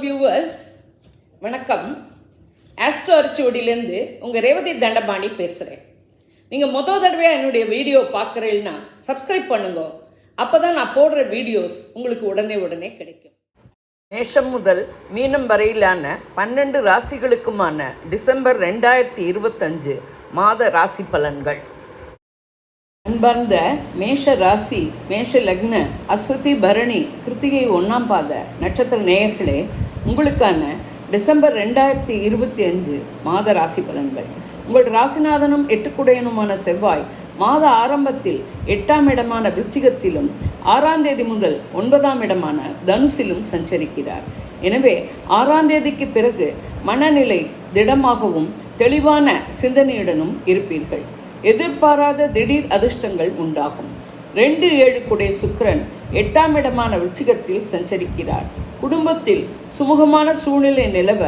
Viewers, வணக்கம். Astro அரிச்சுவடியிலேருந்து உங்கள் ரேவதி தண்டபாணி பேசுகிறேன். நீங்கள் தடவையாக என்னுடைய வீடியோ பார்க்குறீங்கன்னா சப்ஸ்கிரைப் பண்ணுங்க. அப்போ தான் நான் போடுற வீடியோஸ் உங்களுக்கு உடனே கிடைக்கும். மேஷம் முதல் மீனம் வரையிலான 12 ராசிகளுக்குமான டிசம்பர் 2025 மாத ராசி பலன்கள். அன்பார்ந்த மேஷ ராசி, மேஷ லக்ன, அஸ்வதி, பரணி, கிருத்திகை 1ஆம் பாத நட்சத்திர நேயர்களே, உங்களுக்கான டிசம்பர் 2025 மாத ராசி பலன்கள். உங்கள் ராசிநாதனும் 8 செவ்வாய் மாத ஆரம்பத்தில் 8ஆம் இடமான விருச்சிகத்திலும் 6ஆம் தேதி முதல் 9ஆம் இடமான தனுசிலும் சஞ்சரிக்கிறார். எனவே 6ஆம் தேதிக்கு பிறகு மனநிலை திடமாகவும் தெளிவான சிந்தனையுடனும் இருப்பீர்கள். எதிர்பாராத திடீர் அதிர்ஷ்டங்கள் உண்டாகும். 2-7 குடைய சுக்கிரன் 8ஆம் இடமான விருச்சிகத்தில் சஞ்சரிக்கிறார். குடும்பத்தில் சுமூகமான சூழ்நிலை நிலவ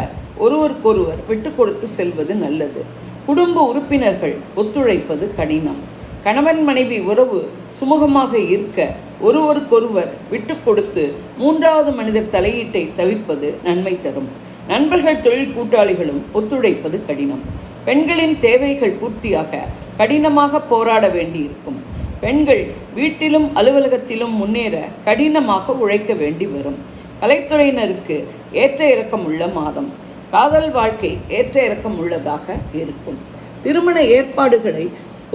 ஒருவருக்கொருவர் விட்டு கொடுத்து செல்வது நல்லது. குடும்ப உறுப்பினர்கள் ஒத்துழைப்பது கடினம். கணவன் மனைவி உறவு சுமூகமாக இருக்க ஒருவருக்கொருவர் விட்டு கொடுத்து 3வது மனிதர் தலையீட்டை தவிர்ப்பது நன்மை தரும். நண்பர்கள், தொழில் கூட்டாளிகளும் ஒத்துழைப்பது கடினம். பெண்களின் தேவைகள் பூர்த்தியாக கடினமாக போராட வேண்டியிருக்கும். பெண்கள் வீட்டிலும் அலுவலகத்திலும் முன்னேற கடினமாக உழைக்க வேண்டி வரும். கலைத்துறையினருக்கு ஏற்ற இறக்கம் உள்ள மாதம். காதல் வாழ்க்கை ஏற்ற இறக்கம் உள்ளதாக இருக்கும். திருமண ஏற்பாடுகளை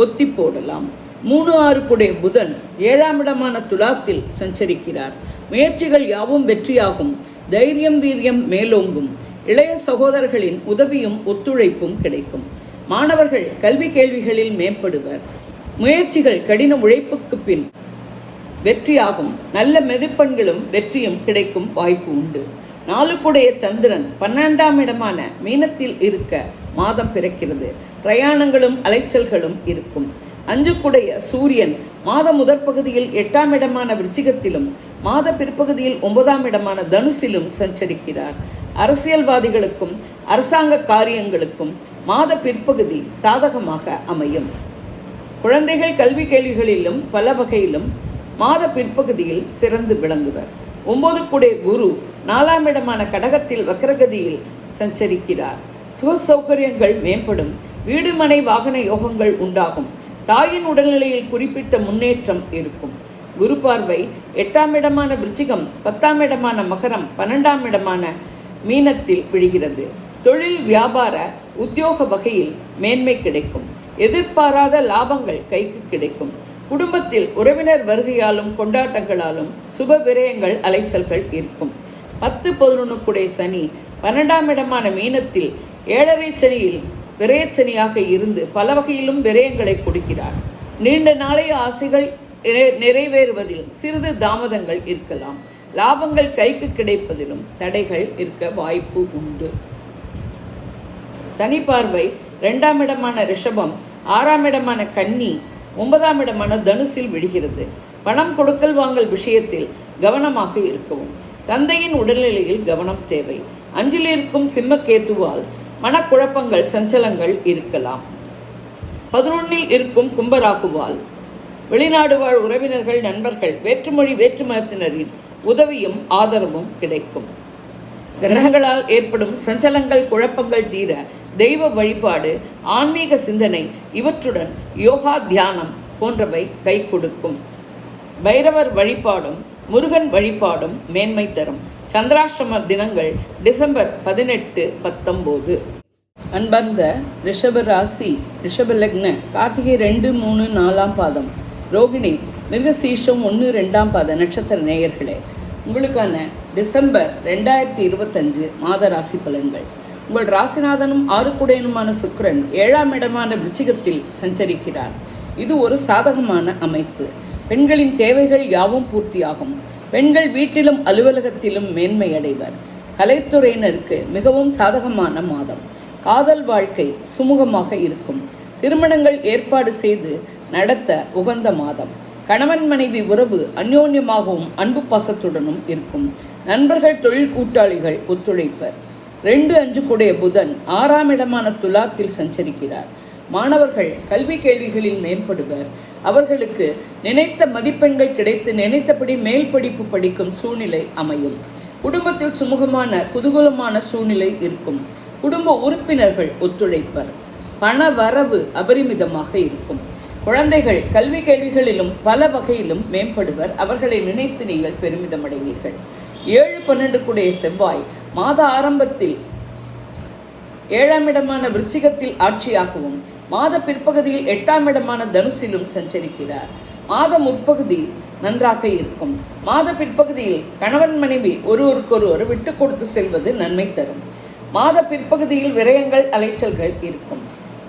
ஒத்தி போடலாம். 3-6 குடைய புதன் 7ஆம் இடமான துலாத்தில் சஞ்சரிக்கிறார். முயற்சிகள் யாவும் வெற்றியாகும். தைரியம், வீரியம் மேலோங்கும். இளைய சகோதரர்களின் உதவியும் ஒத்துழைப்பும் கிடைக்கும். மாணவர்கள் கல்வி கேள்விகளில் மேம்படுவர். முயற்சிகள் கடின உழைப்புக்கு பின் வெற்றியாகும். நல்ல மதிப்பெண்களும் வெற்றியும் கிடைக்கும் வாய்ப்பு உண்டு. 4 குடைய சந்திரன் 12ஆம் இடமான மீனத்தில் இருக்க மாதம் பிறக்கிறது. பிரயாணங்களும் அலைச்சல்களும் இருக்கும். 5 குடைய சூரியன் மாத முதற் பகுதியில் 8ஆம் இடமான விருச்சிகத்திலும் மாத பிற்பகுதியில் 9ஆம் இடமான தனுசிலும் சஞ்சரிக்கிறார். அரசியல்வாதிகளுக்கும் அரசாங்க காரியங்களுக்கும் மாத பிற்பகுதி சாதகமாக அமையும். குழந்தைகள் கல்வி கேள்விகளிலும் பல வகையிலும் மாத பிற்பகுதியில் சிறந்து விளங்குவர். 9 குடைய குரு 4ஆம் இடமான கடகத்தில் வக்ரகதியில் சஞ்சரிக்கிறார். சுக சௌகரியங்கள் மேம்படும். வீடு மனை வாகன யோகங்கள் உண்டாகும். தாயின் உடல்நிலையில் குறிப்பிட்ட முன்னேற்றம் இருக்கும். குரு பார்வை 8ஆம் இடமான விருச்சிகம், 10ஆம் இடமான மகரம், 12ஆம் இடமான மீனத்தில் விழுகிறது. தொழில், வியாபார, உத்தியோக வகையில் மேன்மை கிடைக்கும். எதிர்பாராத லாபங்கள் கைக்கு கிடைக்கும். குடும்பத்தில் உறவினர் வருகையாலும் கொண்டாட்டங்களாலும் சுப விரயங்கள், அலைச்சல்கள் இருக்கும். 10-11 குடைய சனி 12ஆம் இடமான மீனத்தில் 7.5 சனியில் விரயச்சனியாக இருந்து பல வகையிலும் விரயங்களை கொடுக்கிறார். நீண்ட நாளைய ஆசைகள் நிறைவேறுவதில் சிறிது தாமதங்கள் இருக்கலாம். லாபங்கள் கைக்கு கிடைப்பதிலும் தடைகள் இருக்க வாய்ப்பு உண்டு. சனி பார்வை 2ஆம் இடமான ரிஷபம், 6ஆம் இடமான கன்னி, 9ஆம் இடமான தனுசில் விழுகிறது. பணம் கொடுக்கல் வாங்கல் விஷயத்தில் கவனமாக இருக்கவும். தந்தையின் உடல்நிலையில் கவனம் தேவை. 5இல் இருக்கும் சிம்மக்கேத்துவால் மனக்குழப்பங்கள், சஞ்சலங்கள் இருக்கலாம். 11இல் இருக்கும் கும்பராகுவால் வெளிநாடு வாழ் உறவினர்கள், நண்பர்கள், வேற்றுமொழி வேற்றுமதத்தினரின் உதவியும் ஆதரவும் கிடைக்கும். கிரகங்களால் ஏற்படும் சஞ்சலங்கள், குழப்பங்கள் தீர தெய்வ வழிபாடு, ஆன்மீக சிந்தனை, இவற்றுடன் யோகா, தியானம் போன்றவை கை கொடுக்கும். பைரவர் வழிபாடும் முருகன் வழிபாடும் மேன்மை தரும். சந்திராஷ்டம தினங்கள் டிசம்பர் 18-19. அன்பார்ந்த ரிஷப ராசி, ரிஷப லக்ன, கார்த்திகை 2, 3, 4ஆம் பாதம், ரோகிணி, மிருகசீஷம் 1-2ஆம் பாத நட்சத்திர நேயர்களே, உங்களுக்கான டிசம்பர் 2025 மாத ராசி பலன்கள். உங்கள் ராசிநாதனும் 6 குடையனுமான சுக்கிரன் 7ஆம் இடமான விருச்சிகத்தில் சஞ்சரிக்கிறார். இது ஒரு சாதகமான அமைப்பு. பெண்களின் தேவைகள் யாவும் பூர்த்தியாகும். பெண்கள் வீட்டிலும் அலுவலகத்திலும் மேன்மை அடைவர். கலைத்துறையினருக்கு மிகவும் சாதகமான மாதம். காதல் வாழ்க்கை சுமூகமாக இருக்கும். திருமணங்கள் ஏற்பாடு செய்து நடத்த உகந்த மாதம். கணவன் மனைவி உறவு அந்யோன்யமாகவும் அன்பு பாசத்துடனும் இருக்கும். நண்பர்கள், தொழில் கூட்டாளிகள் ஒத்துழைப்பர். 2-5 குடைய புதன் 6ஆம் இடமான துலாத்தில் சஞ்சரிக்கிறார். மாணவர்கள் கல்வி கேள்விகளில் மேம்படுவர். அவர்களுக்கு நினைத்த மதிப்பெண்கள் கிடைத்து நினைத்தபடி மேல் படிப்பு படிக்கும் சூழ்நிலை அமையும். குடும்பத்தில் சுமூகமான குதூகலமான சூழ்நிலை இருக்கும். குடும்ப உறுப்பினர்கள் ஒத்துழைப்பர். பண வரவு அபரிமிதமாக இருக்கும். குழந்தைகள் கல்வி கேள்விகளிலும் பல வகையிலும் மேம்படுவர். அவர்களை நினைத்து நீங்கள் பெருமிதம் அடைவீர்கள். 7-12 கூடிய செவ்வாய் மாத ஆரம்பத்தில் 7ஆம் இடமான விருச்சிகத்தில் ஆட்சியாகவும் மாத பிற்பகுதியில் 8ஆம் இடமான தனுசிலும் சஞ்சரிக்கிறார். மாத முற்பகுதி நன்றாக இருக்கும். மாத பிற்பகுதியில் கணவன் மனைவி ஒருவருக்கொருவர் விட்டு கொடுத்து செல்வது நன்மை தரும். மாத பிற்பகுதியில் விரயங்கள் அலைச்சல்கள் இருக்கும்.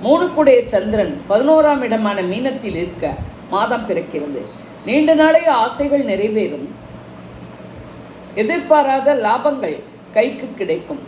3 கூடிய சந்திரன் 11ஆம் இடமான மீனத்தில் இருக்க மாதம் பிறக்கிறது. நீண்ட நாளைய ஆசைகள் நிறைவேறும். எதிர்பாராத லாபங்கள் கைக்கு கிடைக்கும்.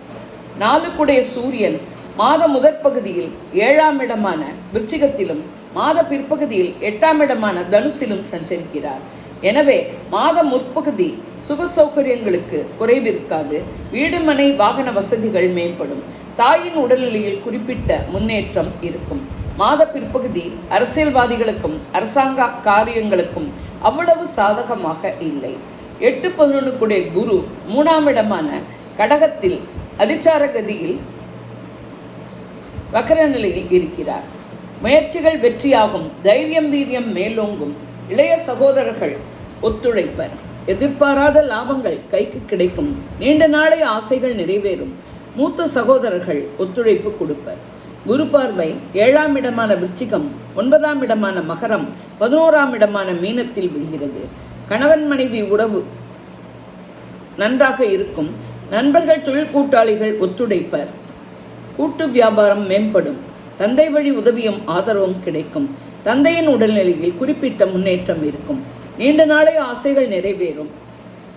4 கூடிய சூரியன் மாத முதற்பகுதியில் 7ஆம் இடமான விருச்சிகத்திலும் மாத பிற்பகுதியில் 8ஆம் இடமான தனுசிலும் சஞ்சரிக்கிறார். எனவே மாத முற்பகுதி சுக சௌகரியங்களுக்கு குறைவிருக்காது. வீடு மனை வாகன வசதிகள் மேம்படும். தாயின் உடல்நிலையில் குறிப்பிட்ட முன்னேற்றம் இருக்கும். மாத பிற்பகுதி அரசியல்வாதிகளுக்கும் அரசாங்க காரியங்களுக்கும் அவ்வளவு சாதகமாக இல்லை. 8-11 கூடிய குரு 3ஆம் இடமான கடகத்தில் அதிச்சார கதியில் வக்கர நிலையில் இருக்கிறார். முயற்சிகள் வெற்றியாகும். தைரியம் வீரியம் மேலோங்கும். இளைய சகோதரர்கள் ஒத்துழைப்பர். எதிர்பாராத லாபங்கள் கைக்கு கிடைக்கும். நீண்ட நாளைய ஆசைகள் நிறைவேறும். மூத்த சகோதரர்கள் ஒத்துழைப்பு கொடுப்பர். குரு பார்வை 7ஆம் இடமான விருச்சிகம் 9ஆம் இடமான மகரம் 11ஆம் இடமான மீனத்தில் விழுகிறது. கணவன் மனைவி உறவு நன்றாக இருக்கும். நண்பர்கள் தொழில் கூட்டாளிகள் ஒத்துழைப்பர். கூட்டு வியாபாரம் மேம்படும். தந்தை வழி உதவியும் ஆதரவும் கிடைக்கும். தந்தையின் உடல்நிலையில் குறிப்பிட்ட முன்னேற்றம் இருக்கும். நீண்ட நாளைய ஆசைகள் நிறைவேறும்.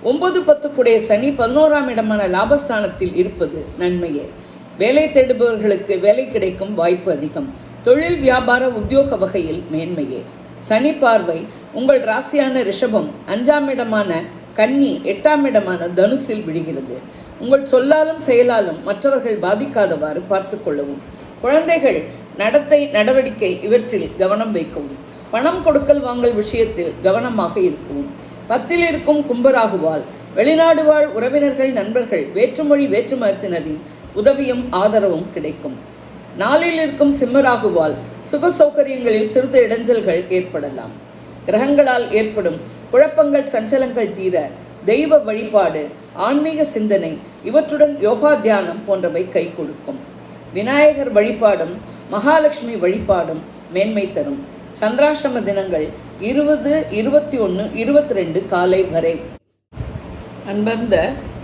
9-10 கூடிய சனி 11ஆம் இடமான லாபஸ்தானத்தில் இருப்பது நன்மையே. வேலை தேடுபவர்களுக்கு வேலை கிடைக்கும் வாய்ப்பு அதிகம். தொழில் வியாபார உத்தியோக வகையில் மேன்மையே. சனி பார்வை உங்கள் ராசியான ரிஷபம் 5ஆம் இடமான கன்னி 8ஆம் இடமான தனுசில் விழுகிறது. உங்கள் சொல்லாலும் செயலாலும் மற்றவர்கள் பாதிக்காதவாறு பார்த்து கொள்ளவும். குழந்தைகள் நடத்தை நடவடிக்கை இவற்றில் கவனம் வைக்கவும். பணம் கொடுக்கல் வாங்கல் விஷயத்தில் கவனமாக இருக்கவும். 10இல் இருக்கும் கும்பராகுவால் வெளிநாடு வாழ் உறவினர்கள் நண்பர்கள் வேற்றுமொழி வேற்றுமதத்தினரின் உதவியும் ஆதரவும் கிடைக்கும். 4இல் இருக்கும் சிம்மராகுவால் சுக சௌகரியங்களில் சிறிது இடைஞ்சல்கள் ஏற்படலாம். கிரகங்களால் ஏற்படும் குழப்பங்கள் சஞ்சலங்கள் தீர தெய்வ வழிபாடு ஆன்மீக சிந்தனை இவற்றுடன் யோகா தியானம் போன்றவை கை கொடுக்கும். விநாயகர் வழிபாடும் மகாலட்சுமி வழிபாடும் மேன்மை தரும். சந்திராஷ்டம தினங்கள் 20, 21, 22 காலை வரை. அன்பர்ந்த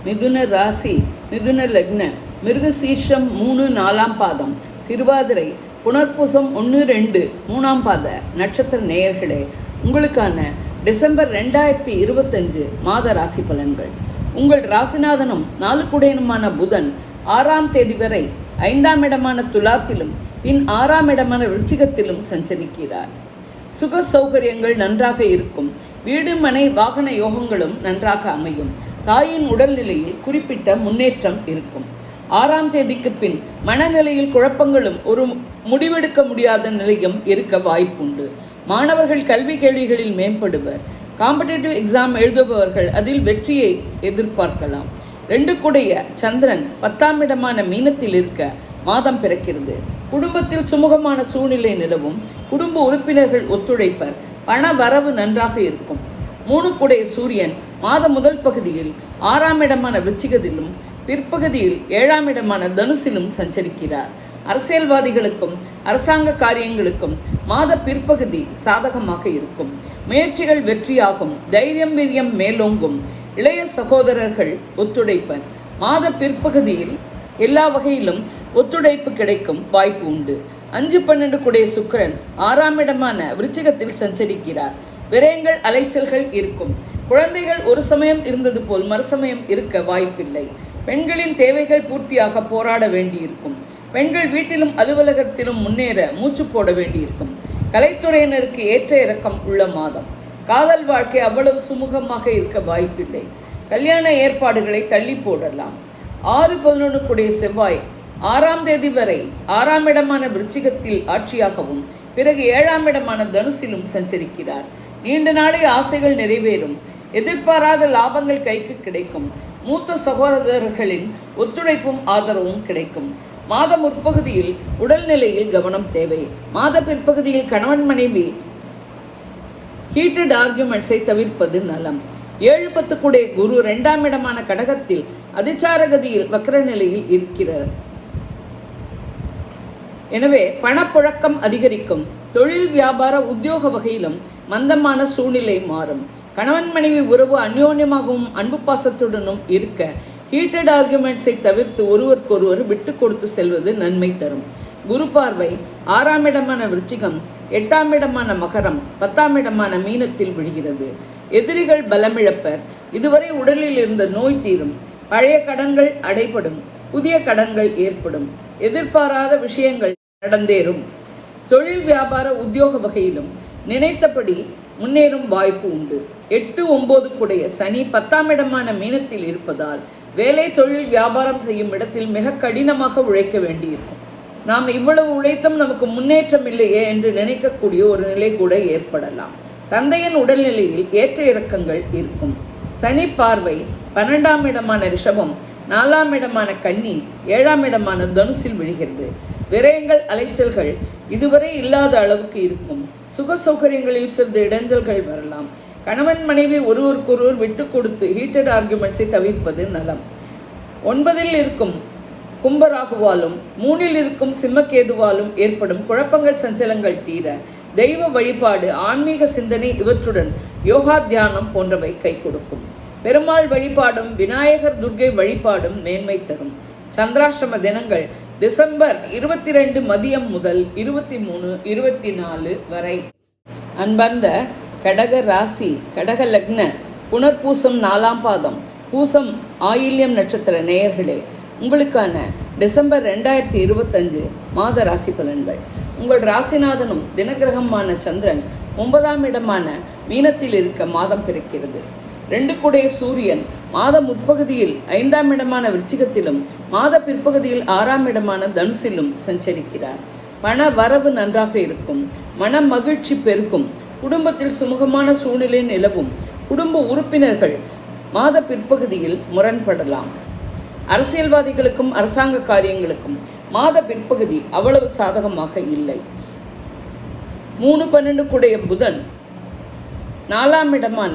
மிதுன ராசி மிதுன லக்ன மிருகசீர்ஷம் 3, 4ஆம் பாதம் திருவாதிரை புனர்பூசம் 1, 2, 3ஆம் பாத நட்சத்திர நேயர்களே, உங்களுக்கான டிசம்பர் 2025 மாத ராசி பலன்கள். உங்கள் ராசிநாதனும் 4 கூடையனுமான புதன் 6ஆம் தேதி வரை 5ஆம் இடமான துலாத்திலும் பின் 6ஆம் இடமான விருச்சிகத்திலும் சஞ்சரிக்கிறார். சுக சௌகரியங்கள் நன்றாக இருக்கும். வீடு மனை வாகன யோகங்களும் நன்றாக அமையும். தாயின் உடல்நிலையில் குறிப்பிட்ட முன்னேற்றம் இருக்கும். 6ஆம் தேதிக்கு பின் மனநிலையில் குழப்பங்களும் ஒரு முடிவெடுக்க முடியாத நிலையும் இருக்க வாய்ப்புண்டு. மாணவர்கள் கல்வி கேள்விகளில் மேம்படுவர். காம்படிட்டிவ் எக்ஸாம் எழுதுபவர்கள் அதில் வெற்றியை எதிர்பார்க்கலாம். 2 கூடைய சந்திரன் 10ஆம் இடமான மீனத்தில் இருக்க மாதம் பிறக்கிறது. குடும்பத்தில் சுமூகமான சூழ்நிலை நிலவும். குடும்ப உறுப்பினர்கள் ஒத்துழைப்பர். பண வரவு நன்றாக இருக்கும். 3 கூடைய சூரியன் மாத முதல் பகுதியில் 6ஆம் இடமான விருச்சிகத்திலும் பிற்பகுதியில் 7ஆம் இடமான தனுசிலும் சஞ்சரிக்கிறார். அரசியல்வாதிகளுக்கும் அரசாங்க காரியங்களுக்கும் மாத பிற்பகுதி சாதகமாக இருக்கும். முயற்சிகள் வெற்றியாகும். தைரியம் வீரியம் மேலோங்கும். இளைய சகோதரர்கள் ஒத்துழைப்பர். மாத பிற்பகுதியில் எல்லா வகையிலும் ஒத்துழைப்பு கிடைக்கும் வாய்ப்பு உண்டு. 5-12 கூடைய சுக்கிரன் 6ஆம் இடமான விருச்சிகத்தில் சஞ்சரிக்கிறார். விரயங்கள் அலைச்சல்கள் இருக்கும். குழந்தைகள் ஒரு சமயம் இருந்தது போல் மறுசமயம் இருக்க வாய்ப்பில்லை. பெண்களின் தேவைகள் பூர்த்தியாக போராட வேண்டியிருக்கும். பெண்கள் வீட்டிலும் அலுவலகத்திலும் முன்னேற மூச்சு போட வேண்டியிருக்கும். கலைத்துறையினருக்கு ஏற்ற இறக்கம் உள்ள மாதம். காதல் வாழ்க்கை அவ்வளவு சுமூகமாக இருக்க வாய்ப்பில்லை. கல்யாண ஏற்பாடுகளை தள்ளி போடலாம். 6-11 கூடைய செவ்வாய் 6ஆம் தேதி வரை 6ஆம் இடமான விருச்சிகத்தில் ஆட்சியாகவும் பிறகு 7ஆம் இடமான தனுசிலும் சஞ்சரிக்கிறார். நீண்ட நாளை ஆசைகள் நிறைவேறும். எதிர்பாராத லாபங்கள் கைக்கு கிடைக்கும். மூத்த சகோதரர்களின் ஒத்துழைப்பும் ஆதரவும் கிடைக்கும். மாத முற்பகுதியில் உடல்நிலையில் கவனம் தேவை. மாத பிற்பகுதியில் கணவன் மனைவி ஹீட்டட் ஆர்குமெண்ட்ஸை தவிர்ப்பது நலம். 7-10 குரு 2ஆம் இடமான கடகத்தில் அதிச்சாரகதியில் வக்ர நிலையில் இருக்கிறார். எனவே பணப்புழக்கம் அதிகரிக்கும். தொழில் வியாபார உத்தியோக வகையிலும் மந்தமான சூழ்நிலை மாறும். கணவன் மனைவி உறவு அந்யோன்யமாகவும் அன்பு பாசத்துடனும் இருக்க ஹீட்டட் ஆர்குமெண்ட்ஸை தவிர்த்து ஒருவருக்கொருவர் விட்டு கொடுத்து செல்வது நன்மை தரும். குரு பார்வை 6ஆம் இடமான விருச்சிகம், 8ஆம் இடமான மகரம், 10ஆம் இடமான மீனத்தில் விழுகிறது. எதிரிகள் பலமிழப்பர். இதுவரை உடலில் இருந்த நோய் தீரும். பழைய கடன்கள் அடைபடும். புதிய கடன்கள் ஏற்படும். எதிர்பாராத விஷயங்கள் நடந்தேறும். தொழில் வியாபார உத்தியோக வகையிலும் நினைத்தபடி முன்னேறும் வாய்ப்பு உண்டு. 8-9 சனி 10ஆம் இடமான மீனத்தில் இருப்பதால் வேலை தொழில் வியாபாரம் செய்யும் இடத்தில் மிக கடினமாக உழைக்க வேண்டியிருக்கும். நாம் இவ்வளவு உழைத்தும் நமக்கு முன்னேற்றம் இல்லையே என்று நினைக்கக்கூடிய ஒரு நிலை கூட ஏற்படலாம். தந்தையின் உடல்நிலையில் ஏற்ற இறக்கங்கள் இருக்கும். சனி பார்வை 12ஆம் இடமான ரிஷபம், 4ஆம் இடமான கன்னி, 7ஆம் இடமான தனுசில் விழுகிறது. விரயங்கள் அலைச்சல்கள் இதுவரை இல்லாத அளவுக்கு இருக்கும். சுக சௌகரியங்களில் சிறிது இடைஞ்சல்கள் வரலாம். கணவன் மனைவி ஒருவருக்கொருவர் விட்டு கொடுத்து ஹீட்டட் ஆர்குமெண்ட்ஸை தவிர்ப்பது நலம். 9இல் இருக்கும் கும்பராகுவாலும் 3இல் இருக்கும் சிம்மக்கேதுவாலும் ஏற்படும் குழப்பங்கள் சஞ்சலங்கள் தீர தெய்வ வழிபாடு, ஆன்மீக சிந்தனை இவற்றுடன் யோகா தியானம் போன்றவை கை கொடுக்கும். பெருமாள் வழிபாடும் விநாயகர் துர்க்கை வழிபாடும் மேன்மை தரும். சந்திராஷ்டம தினங்கள் டிசம்பர் 22 மதியம் முதல் 23, 24 வரை. அன்பார்ந்த கடக ராசி, கடக லக்ன, புனர்பூசம் 4ஆம் பாதம், பூசம் ஆயில்யம் நட்சத்திர நேயர்களே, உங்களுக்கான டிசம்பர் 2025 மாத ராசி பலன்கள். உங்கள் ராசிநாதனும் தினகிரகமான சந்திரன் 9ஆம் இடமான மீனத்தில் இருக்க மாதம் பிறக்கிறது. 2 சூரியன் மாத முற்பகுதியில் 5ஆம் இடமான விருச்சிகத்திலும் மாத பிற்பகுதியில் 6ஆம் இடமான தனுசிலும் சஞ்சரிக்கிறார். பண வரவு நன்றாக இருக்கும். மன மகிழ்ச்சி பெருகும். குடும்பத்தில் சுமூகமான சூழ்நிலை நிலவும். குடும்ப உறுப்பினர்கள் மாத பிற்பகுதியில் முரண்படலாம். அரசியல்வாதிகளுக்கும் அரசாங்க காரியங்களுக்கும் மாத பிற்பகுதி அவ்வளவு சாதகமாக இல்லை. 3-12 புதன் 4ஆம் இடமான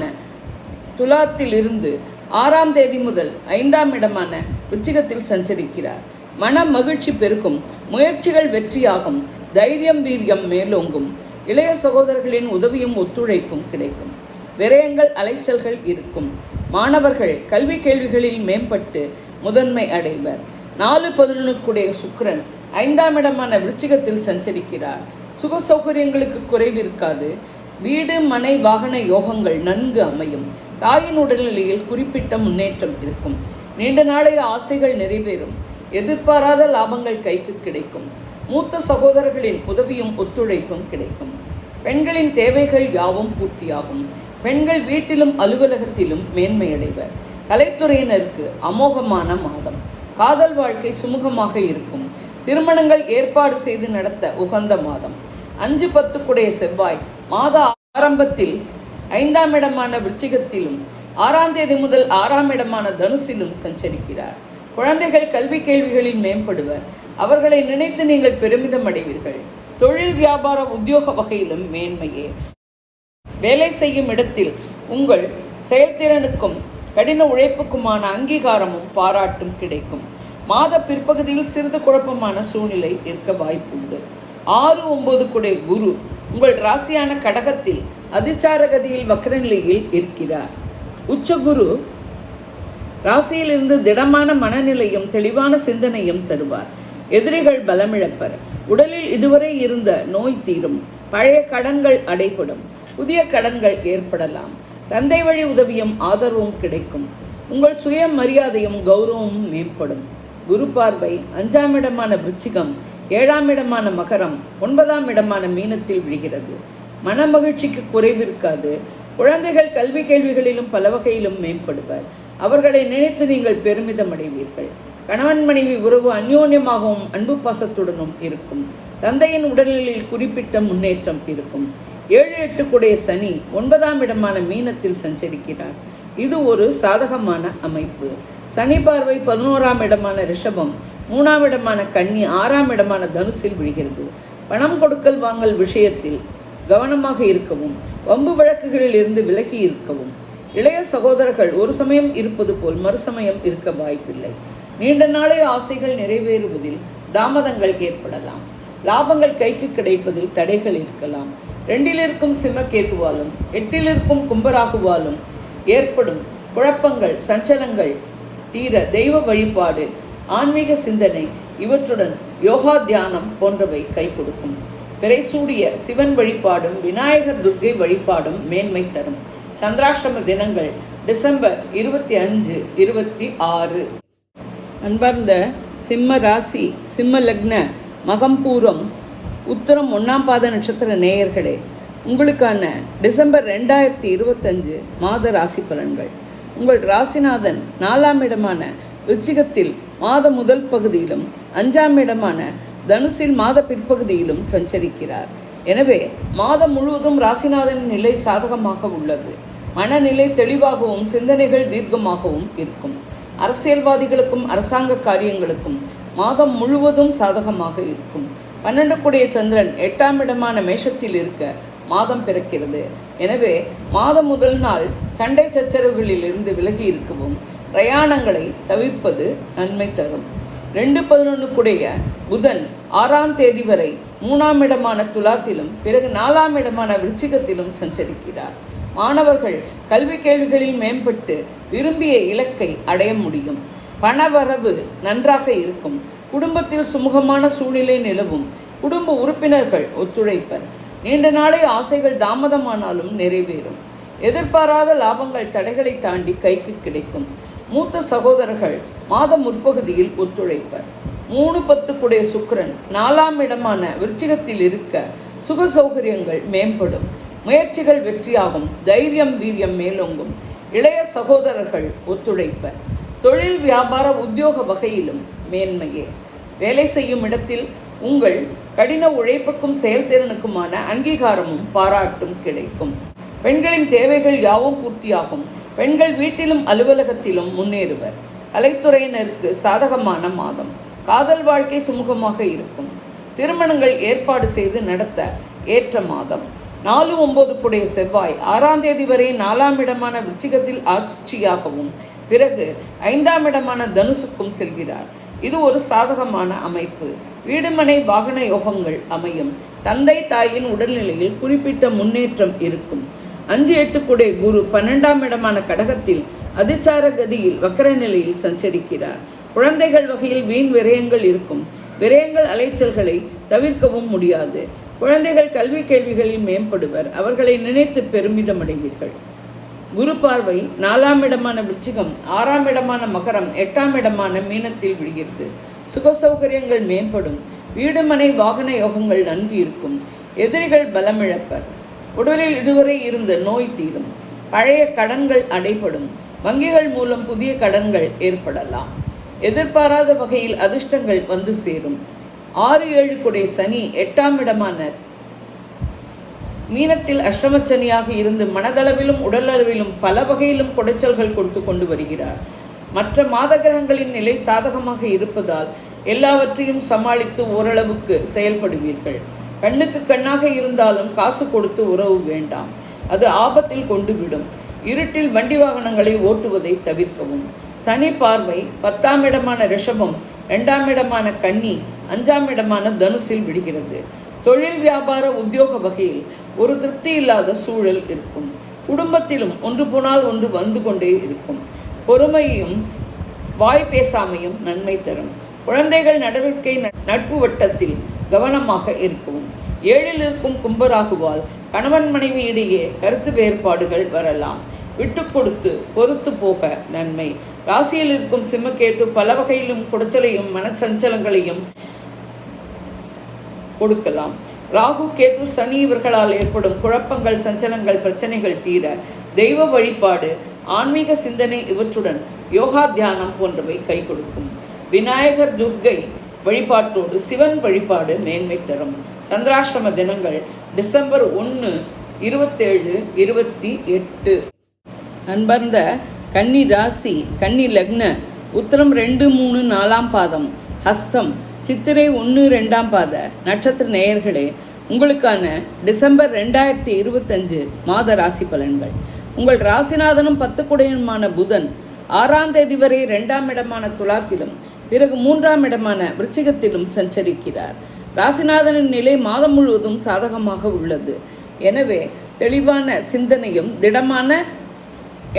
துலாத்தில் இருந்து 6ஆம் தேதி முதல் 5ஆம் இடமான விருச்சிகத்தில் சஞ்சரிக்கிறார். மன மகிழ்ச்சி பெருகும். முயற்சிகள் வெற்றியாகும். தைரியம் வீரியம் மேலோங்கும். இளைய சகோதரர்களின் உதவியும் ஒத்துழைப்பும் கிடைக்கும். விரயங்கள் அலைச்சல்கள் இருக்கும். மாணவர்கள் கல்வி கேள்விகளில் மேம்பட்டு முதன்மை அடைவர். 4-11 சுக்கிரன் 5ஆம் இடமான விருச்சிகத்தில் சஞ்சரிக்கிறார். சுக சௌகரியங்களுக்கு குறைவிருக்காது. வீடு மனை வாகன யோகங்கள் நன்கு அமையும். தாயின் உடல்நிலையில் குறிப்பிட்ட முன்னேற்றம் இருக்கும். நீண்ட நாளைய ஆசைகள் நிறைவேறும். எதிர்பாராத லாபங்கள் கைக்கு கிடைக்கும். மூத்த சகோதரர்களின் உதவியும் ஒத்துழைப்பும் கிடைக்கும். பெண்களின் தேவைகள் யாவும் பூர்த்தியாகும். பெண்கள் வீட்டிலும் அலுவலகத்திலும் மேன்மையடைவர். கலைத்துறையினருக்கு அமோகமான மாதம். காதல் வாழ்க்கை சுமூகமாக இருக்கும். திருமணங்கள் ஏற்பாடு செய்து நடத்த உகந்த மாதம். 5-10 செவ்வாய் மாத ஆரம்பத்தில் 5ஆம் இடமான விருச்சிகத்திலும் 6ஆம் தேதி முதல் 6ஆம் இடமான தனுசிலும் சஞ்சரிக்கிறார். குழந்தைகள் கல்வி கேள்விகளில் மேம்படுவர். அவர்களை நினைத்து நீங்கள் பெருமிதம் அடைவீர்கள். தொழில் வியாபார உத்தியோக வகையிலும் மேன்மையே. வேலை செய்யும் இடத்தில் உங்கள் செயல்திறனுக்கும் கடின உழைப்புக்குமான அங்கீகாரமும் பாராட்டும் கிடைக்கும். மாத பிற்பகுதியில் சிறிது குழப்பமான சூழ்நிலை இருக்க வாய்ப்புண்டு. 6-9 குரு உங்கள் ராசியான கடகத்தில் அதிச்சாரகதியில் வக்ரநிலையில் இருக்கிறார். உச்சகுரு ராசியிலிருந்து திடமான மனநிலையும் தெளிவான சிந்தனையும் தருவார். எதிரிகள் பலமிழப்பர். உடலில் இதுவரை இருந்த நோய் தீரும். பழைய கடன்கள் அடைபடும். புதிய கடன்கள் ஏற்படலாம். தந்தை வழி உதவியும் ஆதரவும் கிடைக்கும். உங்கள் சுய மரியாதையும் கௌரவமும் மேம்படும். குரு பார்வை 5ஆம் இடமான விருச்சிகம், 7ஆம் இடமான மகரம், 9ஆம் இடமான மீனத்தில் விழுகிறது. மன மகிழ்ச்சிக்கு குறைவிருக்காது. குழந்தைகள் கல்வி கேள்விகளிலும் பல வகையிலும் மேம்படுவர். அவர்களை நினைத்து நீங்கள் பெருமிதம் அடைவீர்கள். கணவன் மனைவி உறவு அந்யோன்யமாகவும் அன்பு பாசத்துடனும் இருக்கும். தந்தையின் உடல்நிலையில் குறிப்பிட்ட முன்னேற்றம் இருக்கும். 7-8 சனி 9ஆம் இடமான மீனத்தில் சஞ்சரிக்கிறார். இது ஒரு சாதகமான அமைப்பு. சனி பார்வை 11ஆம் இடமான ரிஷபம், 3ஆம் இடமான கன்னி, 6ஆம் இடமான தனுசில் விழுகிறது. பணம் கொடுக்கல் வாங்கல் விஷயத்தில் கவனமாக இருக்கவும், வம்பு வழக்குகளில் இருந்து விலகி இருக்கவும். இளைய சகோதரர்கள் ஒரு சமயம் இருப்பது போல் மறுசமயம் இருக்க வாய்ப்பில்லை. நீண்ட நாளைய ஆசைகள் நிறைவேறுவதில் தாமதங்கள் ஏற்படலாம். லாபங்கள் கைக்கு கிடைப்பதில் தடைகள் இருக்கலாம். 2இல் இருக்கும் சிம்மக்கேத்துவாலும் 8இல் இருக்கும் கும்பராகுவாலும் ஏற்படும் குழப்பங்கள், சஞ்சலங்கள் தீர தெய்வ வழிபாடு, ஆன்மீக சிந்தனை இவற்றுடன் யோகா தியானம் போன்றவை கை கொடுக்கும். பிறைசூடிய சிவன் வழிபாடும் விநாயகர் துர்க்கை வழிபாடும் மேன்மை தரும். சந்திராஷ்டம தினங்கள் டிசம்பர் 25, 26. அன்பார்ந்த சிம்ம ராசி, சிம்ம லக்ன, மகம்பூரம், உத்தரம் 1ஆம் பாத நட்சத்திர நேயர்களே, உங்களுக்கான டிசம்பர் 2025 மாத ராசி பலன்கள். உங்கள் ராசிநாதன் 4ஆம் இடமான விருச்சிகத்தில் மாத முதல் பகுதியிலும் 5ஆம் இடமான தனுசில் மாத பிற்பகுதியிலும் சஞ்சரிக்கிறார். எனவே மாதம் முழுவதும் ராசிநாதனின் நிலை சாதகமாக உள்ளது. மனநிலை தெளிவாகவும் சிந்தனைகள் தீர்க்கமாகவும் இருக்கும். அரசியல்வாதிகளுக்கும் அரசாங்க காரியங்களுக்கும் மாதம் முழுவதும் சாதகமாக இருக்கும். 12 கூடிய சந்திரன் 8ஆம் இடமான மேஷத்தில் இருக்க மாதம் பிறக்கிறது. எனவே மாதம் முதல் நாள் சண்டை சச்சரவுகளில் இருந்து விலகி இருக்கவும், பிரயாணங்களை தவிர்ப்பது நன்மை தரும். 2-11 கூடிய புதன் 6ஆம் தேதி வரை 3ஆம் இடமான துலாத்திலும் பிறகு 4ஆம் இடமான விருச்சிகத்திலும் சஞ்சரிக்கிறார். மாணவர்கள் கல்வி கேள்விகளில் மேம்பட்டு விரும்பிய இலக்கை அடைய முடியும். பணவரவு நன்றாக இருக்கும். குடும்பத்தில் சுமூகமான சூழ்நிலை நிலவும். குடும்ப உறுப்பினர்கள் ஒத்துழைப்பர். நீண்ட நாளை ஆசைகள் தாமதமானாலும் நிறைவேறும். எதிர்பாராத லாபங்கள் தடைகளை தாண்டி கைக்கு கிடைக்கும். மூத்த சகோதரர்கள் மாதம் முற்பகுதியில் ஒத்துழைப்பர். 3-10 கூடிய சுக்கிரன் 4ஆம் இடமான விருச்சிகத்தில் இருக்க சுக சௌகரியங்கள் மேம்படும். முயற்சிகள் வெற்றியாகும். தைரியம் வீரியம் மேலோங்கும். இளைய சகோதரர்கள் ஒத்துழைப்பர். தொழில் வியாபார உத்தியோக வகையிலும் மேன்மையே. வேலை செய்யும் இடத்தில் உங்கள் கடின உழைப்புக்கும் செயல்திறனுக்குமான அங்கீகாரமும் பாராட்டும் கிடைக்கும். பெண்களின் தேவைகள் யாவும் பூர்த்தியாகும். பெண்கள் வீட்டிலும் அலுவலகத்திலும் முன்னேறுவர். கலைத்துறையினருக்கு சாதகமான மாதம். காதல் வாழ்க்கை சுமூகமாக இருக்கும். திருமணங்கள் ஏற்பாடு செய்து நடத்த ஏற்ற மாதம். 4-9 கூடிய செவ்வாய் 6ஆம் தேதி வரை 4ஆம் இடமான விருச்சிகத்தில் ஆட்சியாகவும் பிறகு 5ஆம் இடமான தனுசுக்கும் செல்கிறார். இது ஒரு சாதகமான அமைப்பு. வீடுமனை வாகன யோகங்கள் அமையும். தந்தை தாயின் உடல்நிலையில் குறிப்பிட்ட முன்னேற்றம் இருக்கும். 5-8 கூடிய குரு 12ஆம் இடமான கடகத்தில் அதிச்சார கதியில் வக்கர நிலையில் சஞ்சரிக்கிறார். குழந்தைகள் வகையில் வீண் விரயங்கள் இருக்கும். விரயங்கள் அலைச்சல்களை தவிர்க்கவும் முடியாது. குழந்தைகள் கல்வி கேள்விகளில் மேம்படுவர். அவர்களை நினைத்து பெருமிதம் அடைவீர்கள். குரு பார்வை 4ஆம் இடமான விருச்சிகம், 6ஆம் இடமான மகரம், 8ஆம் இடமான மீனத்தில் விடுகிறது. சுக சௌகரியங்கள் மேம்படும். வீடுமனை வாகன யோகங்கள் நன்கு இருக்கும். எதிரிகள் பலமிழப்பர். உடலில் இதுவரை இருந்த நோய் தீரும். பழைய கடன்கள் அடைபடும். வங்கிகள் மூலம் புதிய கடன்கள் ஏற்படலாம். எதிர்பாராத வகையில் அதிர்ஷ்டங்கள் வந்து சேரும். 6-7 கூடிய சனி 8ஆம் இடமான மீனத்தில் அஷ்டமச்சனியாக இருந்து மனதளவிலும் உடலளவிலும் பல வகையிலும் குடைச்சல்கள் கொடுத்து கொண்டு வருகிறார். மற்ற மாத கிரகங்களின் நிலை சாதகமாக இருப்பதால் எல்லாவற்றையும் சமாளித்து ஓரளவுக்கு செயல்படுவீர்கள். கண்ணுக்கு கண்ணாக இருந்தாலும் காசு கொடுத்து உறவு வேண்டாம். அது ஆபத்தில் கொண்டு விடும். இருட்டில் வண்டி வாகனங்களை ஓட்டுவதை தவிர்க்கவும். சனி பார்வை 10ஆம் இடமான ரிஷபம், 2ஆம் இடமான கன்னி, 5ஆம் இடமான தனுசில் விடுகிறது. தொழில் வியாபார உத்தியோக வகையில் ஒரு திருப்தி இல்லாத சூழல் இருக்கும். குடும்பத்திலும் ஒன்று போனால் ஒன்று வந்து கொண்டே இருக்கும். பொறுமையும் வாய் பேசாமையும் நன்மை தரும். குழந்தைகள் நடவடிக்கை நட்பு வட்டத்தில் கவனமாக இருக்கவும். 7இல் இருக்கும் கும்பராகுவால் கணவன் மனைவி இடையே கருத்து வேறுபாடுகள் வரலாம். விட்டு கொடுத்து பொறுத்து போக நன்மை. ராசியில் இருக்கும் சிம்மக்கேத்து பல வகையிலும் குடைச்சலையும் மனச்சஞ்சலங்களையும் கொடுக்கலாம். ராகு, கேது, சனி இவர்களால் ஏற்படும் குழப்பங்கள், சஞ்சலங்கள், பிரச்சனைகள் தீர தெய்வ வழிபாடு, ஆன்மீக சிந்தனை இவற்றுடன் யோகா தியானம் போன்றவை கை கொடுக்கும். விநாயகர் துர்க்கை வழிபாட்டோடு சிவன் வழிபாடு மேன்மை தரும். சந்திராஷ்டம தினங்கள் டிசம்பர் 1, 27, 28. அன்பர்ந்த கன்னி ராசி, கன்னி லக்ன, உத்திரம் 2, 3, 4ஆம் பாதம், ஹஸ்தம், சித்திரை 1, 2ஆம் பாத நட்சத்திர நேயர்களே, உங்களுக்கான டிசம்பர் 2025 மாத ராசி பலன்கள். உங்கள் ராசிநாதனும் 10 குடையனுமான புதன் 6ஆம் தேதி வரை 2ஆம் இடமான துலாத்திலும் பிறகு 3ஆம் இடமான விருச்சிகத்திலும் சஞ்சரிக்கிறார். ராசிநாதனின் நிலை மாதம் முழுவதும் சாதகமாக உள்ளது. எனவே தெளிவான சிந்தனையும் திடமான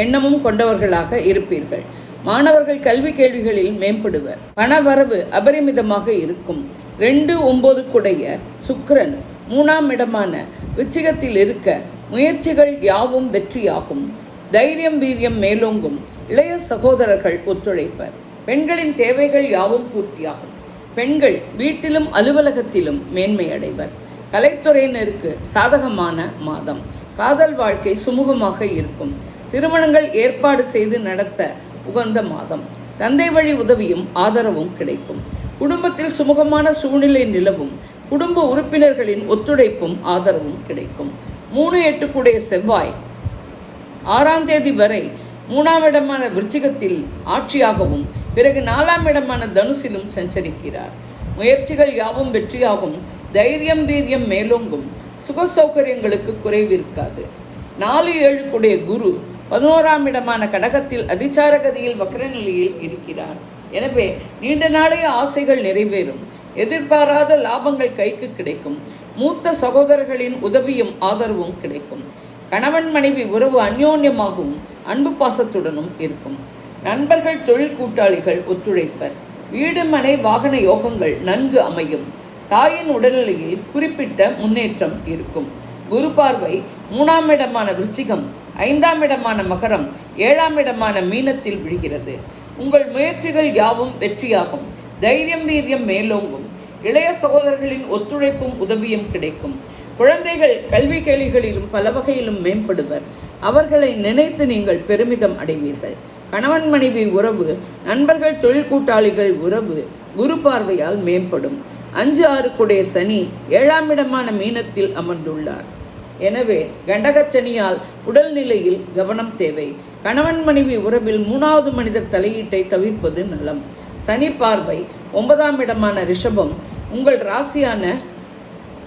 எண்ணமும் கொண்டவர்களாக இருப்பீர்கள். மாணவர்கள் கல்வி கேள்விகளில் மேம்படுவர். பண வரவு அபரிமிதமாக இருக்கும். 2, 9 குடைய சுக்கிரன் 3ஆம் இடமான விருச்சிகத்தில் இருக்க முயற்சிகள் யாவும் வெற்றியாகும். தைரியம் வீரியம் மேலோங்கும். இளைய சகோதரர்கள் ஒத்துழைப்பர். பெண்களின் தேவைகள் யாவும் பூர்த்தியாகும். பெண்கள் வீட்டிலும் அலுவலகத்திலும் மேன்மை அடைவர். கலைத்துறையினருக்கு சாதகமான மாதம். காதல் வாழ்க்கை சுமூகமாக இருக்கும். திருமணங்கள் ஏற்பாடு செய்து நடத்த உகந்த மாதம். தந்தை வழி உதவியும் ஆதரவும் கிடைக்கும். குடும்பத்தில் சுமூகமான சூழ்நிலை நிலவும். குடும்ப உறுப்பினர்களின் ஒத்துழைப்பும் ஆதரவும் கிடைக்கும். 3, 8 கூடிய செவ்வாய் 6ஆம் தேதி வரை 3ஆம் இடமான விருச்சிகத்தில் ஆட்சியாகவும் பிறகு 4ஆம் இடமான தனுசிலும் சஞ்சரிக்கிறார். முயற்சிகள் யாவும் வெற்றியாகும். தைரியம் வீரியம் மேலோங்கும். சுக சௌகரியங்களுக்கு குறைவிருக்காது. 4, 7 கூடிய குரு 11ஆம் இடமான கடகத்தில் அதிசார கதியில் வக்ர நிலையில் இருக்கிறார். எனவே நீண்ட நாளைய ஆசைகள் நிறைவேறும். எதிர்பாராத லாபங்கள் கைக்கு கிடைக்கும். மூத்த சகோதரர்களின் உதவியும் ஆதரவும் கிடைக்கும். கணவன் மனைவி உறவு அந்யோன்யமாகவும் அன்பு பாசத்துடனும் இருக்கும். நண்பர்கள் தொழில் கூட்டாளிகள் ஒத்துழைப்பர். வீடு மனை வாகன யோகங்கள் நன்கு அமையும். தாயின் உடல்நிலையில் குறிப்பிட்ட முன்னேற்றம் இருக்கும். குரு பார்வை 3ஆம் இடமான விருச்சிகம், 5ஆம் இடமான மகரம், 7ஆம் இடமான மீனத்தில் விழுகிறது. உங்கள் முயற்சிகள் யாவும் வெற்றியாகும். தைரியம் வீரியம் மேலோங்கும். இளைய சகோதரர்களின் ஒத்துழைப்பும் உதவியும் கிடைக்கும். குழந்தைகள் கல்வி கேள்விகளிலும் பல வகையிலும் மேம்படுவர். அவர்களை நினைத்து நீங்கள் பெருமிதம் அடைவீர்கள். கணவன் மனைவி உறவு, நண்பர்கள் தொழில் கூட்டாளிகள் உறவு குரு பார்வையால் மேம்படும். 5, 6 குடைய சனி 7ஆம் இடமான மீனத்தில் அமர்ந்துள்ளார். எனவே கண்டகச்சனியால் உடல்நிலையில் கவனம் தேவை. கணவன் மனைவி உறவில் 3வது மனிதர் தலையீட்டை தவிர்ப்பது நலம். சனி பார்வை 9ஆம் இடமான ரிஷபம், உங்கள் ராசியான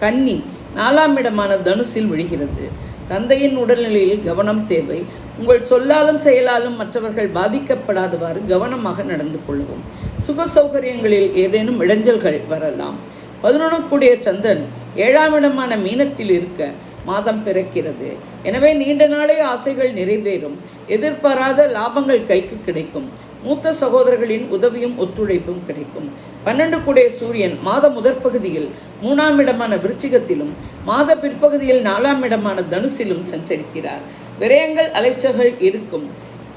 கன்னி 4ஆம் இடமான தனுசில் விழுகிறது. தந்தையின் உடல்நிலையில் கவனம் தேவை. உங்கள் சொல்லாலும் செயலாலும் மற்றவர்கள் பாதிக்கப்படாதவாறு கவனமாக நடந்து கொள்வோம். சுக சௌகரியங்களில் ஏதேனும் இடைஞ்சல்கள் வரலாம். 11 கூடிய சந்திரன் 7ஆம் இடமான மீனத்தில் இருக்க மாதம் பிறக்கிறது. எனவே நீண்ட நாளே ஆசைகள் நிறைவேறும். எதிர்பாராத லாபங்கள் கைக்கு கிடைக்கும். மூத்த சகோதரர்களின் உதவியும் ஒத்துழைப்பும் கிடைக்கும். 12 கூடிய சூரியன் மாத முதற்பகுதியில் 3ஆம் இடமான விருச்சிகத்திலும் மாத பிற்பகுதியில் 4ஆம் இடமான தனுசிலும் சஞ்சரிக்கிறார். விரயங்கள் அலைச்சல்கள் இருக்கும்,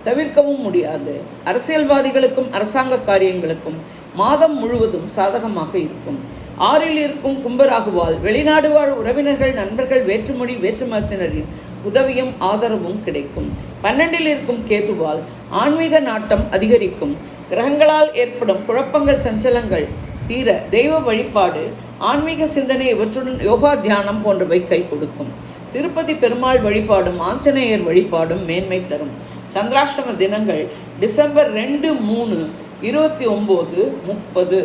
தவிர்க்கவும் முடியாது. அரசியல்வாதிகளுக்கும் அரசாங்க காரியங்களுக்கும் மாதம் முழுவதும் சாதகமாக இருக்கும். 6இல் இருக்கும் கும்பராகுவால் வெளிநாடு வாழ் உறவினர்கள் நண்பர்கள் வேற்றுமொழி வேற்றுமதத்தினரின் உதவியும் ஆதரவும் கிடைக்கும். 12இல் இருக்கும் கேதுவால் ஆன்மீக நாட்டம் அதிகரிக்கும். கிரகங்களால் ஏற்படும் குழப்பங்கள் சஞ்சலங்கள் தீர தெய்வ வழிபாடு ஆன்மீக சிந்தனை இவற்றுடன் யோகா தியானம் போன்றவை கை கொடுக்கும். திருப்பதி பெருமாள் வழிபாடும் ஆஞ்சநேயர் வழிபாடும் மேன்மை தரும். சந்திராஷ்டம தினங்கள் டிசம்பர் 2, 3, 29, 30.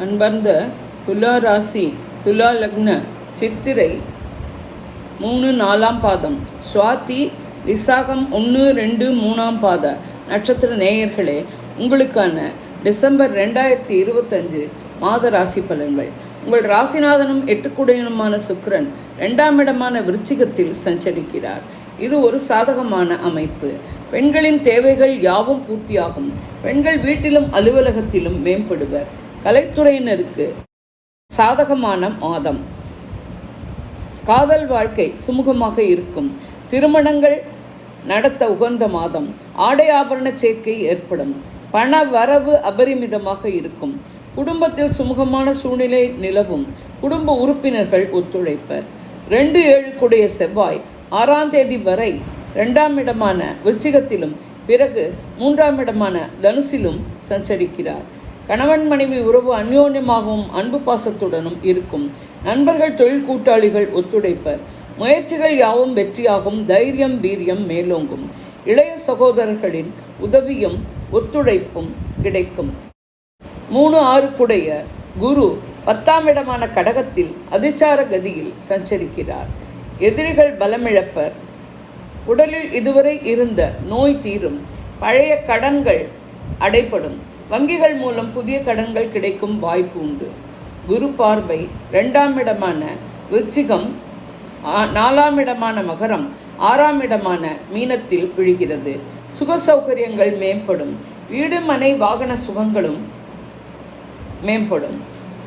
அன்பர்ந்த துலா ராசி, துலா லக்ன, சித்திரை 3, 4ஆம் பாதம், சுவாதி, விசாகம் 1, 2, 3ஆம் பாத நட்சத்திர நேயர்களே, உங்களுக்கான டிசம்பர் 2025 மாத ராசி பலன்கள். உங்கள் ராசிநாதனும் 8 குடையனுமான சுக்கிரன் 2ஆம் இடமான விருச்சிகத்தில் சஞ்சரிக்கிறார். இது ஒரு சாதகமான அமைப்பு. பெண்களின் தேவைகள் யாவும் பூர்த்தியாகும். பெண்கள் வீட்டிலும் அலுவலகத்திலும் மேம்படுவர். கலைத்துறையினருக்கு சாதகமான மாதம். காதல் வாழ்க்கை சுமூகமாக இருக்கும். திருமணங்கள் நடத்த உகந்த மாதம். ஆடை ஆபரண சேர்க்கை ஏற்படும். பண வரவு அபரிமிதமாக இருக்கும். குடும்பத்தில் சுமூகமான சூழ்நிலை நிலவும். குடும்ப உறுப்பினர்கள் ஒத்துழைப்பர். 2, 7 கூடிய செவ்வாய் 6ஆம் தேதி வரை 2ஆம் இடமான விருச்சிகத்திலும் பிறகு 3ஆம் இடமான தனுசிலும் சஞ்சரிக்கிறார். கணவன் மனைவி உறவு அந்யோன்யமாகவும் அன்பு பாசத்துடனும் இருக்கும். நண்பர்கள் தொழில் கூட்டாளிகள் ஒத்துழைப்பர். முயற்சிகள் யாவும் வெற்றியாகும். தைரியம் வீரியம் மேலோங்கும். இளைய சகோதரர்களின் உதவியும் ஒத்துழைப்பும் கிடைக்கும். 3-6 குடைய குரு 10ஆம் இடமான கடகத்தில் அதிச்சார கதியில் சஞ்சரிக்கிறார். எதிரிகள் பலமிழப்பர். உடலில் இதுவரை இருந்த நோய் தீரும். பழைய கடன்கள் அடைப்படும். வங்கிகள் மூலம் புதிய கடன்கள் கிடைக்கும் வாய்ப்பு உண்டு. குரு பார்வை 2ஆம் இடமான விருச்சிகம், 4ஆம் இடமான மகரம், 6ஆம் இடமான மீனத்தில் விழுகிறது. சுக சௌகரியங்கள் மேம்படும். வீடு மனை வாகன சுகங்களும் மேம்படும்.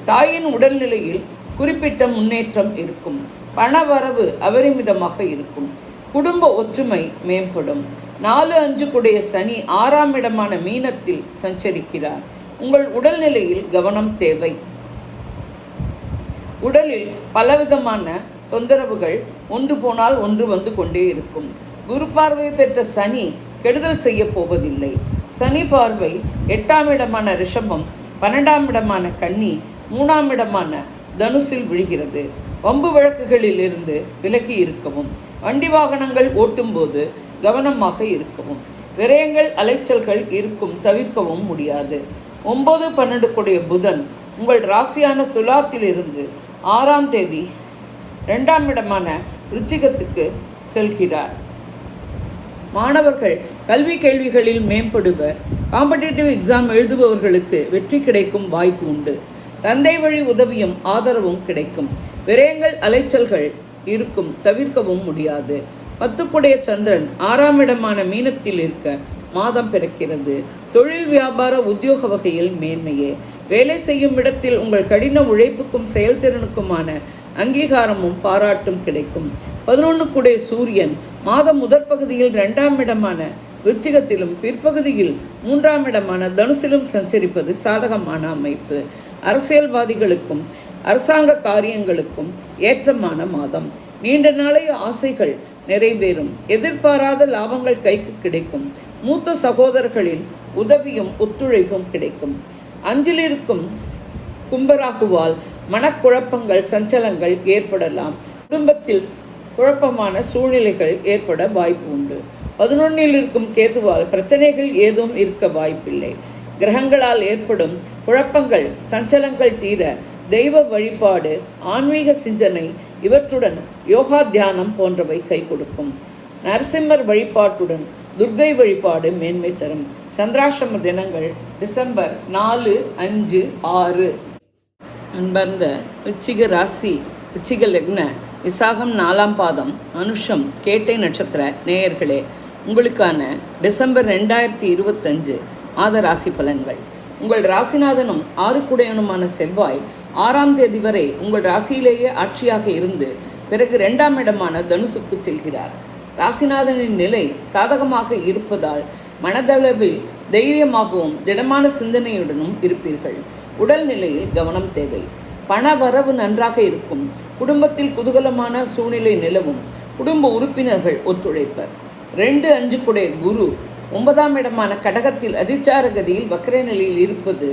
தாயின் உடல்நிலையில் குறிப்பிட்ட முன்னேற்றம் இருக்கும். பணவரவு அபரிமிதமாக இருக்கும். குடும்ப ஒற்றுமை மேம்படும். 4-5 குடைய சனி 6ஆம் இடமான மீனத்தில் சஞ்சரிக்கிறார். உங்கள் உடல்நிலையில் கவனம் தேவை. உடலில் பலவிதமான தொந்தரவுகள் ஒன்று போனால் ஒன்று வந்து கொண்டே இருக்கும். குரு பார்வை பெற்ற சனி கெடுதல் செய்ய போவதில்லை. சனி பார்வை 8ஆம் இடமான ரிஷபம், 12ஆம் இடமான கன்னி, 3ஆம் இடமான தனுசில் விழுகிறது. வம்பு வழக்குகளில் இருந்து விலகி இருக்கவும். வண்டி வாகனங்கள் ஓட்டும்போது கவனமாக இருக்கவும். விரயங்கள் அலைச்சல்கள் இருக்கும், தவிர்க்கவும் முடியாது. 9-12 கூடிய புதன் உங்கள் ராசியான துலாத்திலிருந்து 6ஆம் தேதி 2ஆம் இடமான விருச்சிகத்துக்கு செல்கிறார். மாணவர்கள் கல்வி கேள்விகளில் மேம்படுவர். காம்படிட்டிவ் எக்ஸாம் எழுதுபவர்களுக்கு வெற்றி கிடைக்கும் வாய்ப்பு உண்டு. தந்தை வழி உதவியும் ஆதரவும் கிடைக்கும். விரயங்கள் அலைச்சல்கள் இருக்கும், தவிர்க்கவும் முடியாது. 10 குடைய சந்திரன் 6ஆம் இடமான மீனத்தில் இருக்க மாதம் பிறக்கிறது. தொழில் வியாபார உத்தியோக வகையில் மேன்மையே. வேலை செய்யும் இடத்தில் உங்கள் கடின உழைப்புக்கும் செயல்திறனுக்குமான அங்கீகாரமும் பாராட்டும் கிடைக்கும். 11 குடைய சூரியன் மாதம் முதற் பகுதியில் 2ஆம் இடமான விருச்சிகத்திலும் பிற்பகுதியில் 3ஆம் இடமான தனுசிலும் சஞ்சரிப்பது சாதகமான அமைப்பு. அரசியல்வாதிகளுக்கும் அரசாங்க காரியங்களுக்கும் ஏற்றமான மாதம். நீண்ட நாளைய ஆசைகள் நிறைவேறும். எதிர்பாராத லாபங்கள் கைக்கு கிடைக்கும். மூத்த சகோதரர்களின் உதவியும் ஒத்துழைப்பும் கிடைக்கும். 5இல் இருக்கும் கும்பராகுவால் மனக்குழப்பங்கள், சஞ்சலங்கள் ஏற்படலாம். குடும்பத்தில் குழப்பமான சூழ்நிலைகள் ஏற்பட வாய்ப்பு உண்டு. 11இல் இருக்கும் கேதுவால் பிரச்சனைகள் ஏதும் இருக்க வாய்ப்பில்லை. கிரகங்களால் ஏற்படும் குழப்பங்கள், சஞ்சலங்கள் தீர தெய்வ வழிபாடு, ஆன்மீக சிந்தனை, இவற்றுடன் யோகா தியானம் போன்றவை கை கொடுக்கும். நரசிம்மர் வழிபாட்டுடன் துர்க்கை வழிபாடு மேன்மை தரும். சந்திராஷ்டம தினங்கள் டிசம்பர் 4, 5, 6. அன்பர்ந்த விச்சிக ராசி, விச்சிக லக்ன, விசாகம் 4ஆம் பாதம், அனுஷம், கேட்டை நட்சத்திர நேயர்களே, உங்களுக்கான டிசம்பர் 2025 மாத ராசி பலன்கள். உங்கள் ராசிநாதனும் 6 குடையனுமான செவ்வாய் 6ஆம் தேதி வரை உங்கள் ராசியிலேயே ஆட்சியாக இருந்து பிறகு 2ஆம் இடமான தனுசுக்கு செல்கிறார். ராசிநாதனின் நிலை சாதகமாக இருப்பதால் மனதளவில் தைரியமாகவும் திடமான சிந்தனையுடனும் இருப்பீர்கள். உடல்நிலையில் கவனம் தேவை. பண வரவு நன்றாக இருக்கும். குடும்பத்தில் குதூகலமான சூழ்நிலை நிலவும். குடும்ப உறுப்பினர்கள் ஒத்துழைப்பர். 2-5 குடைய குரு 9ஆம் இடமான கடகத்தில் அதிச்சார கதியில் வக்கர நிலையில் இருப்பது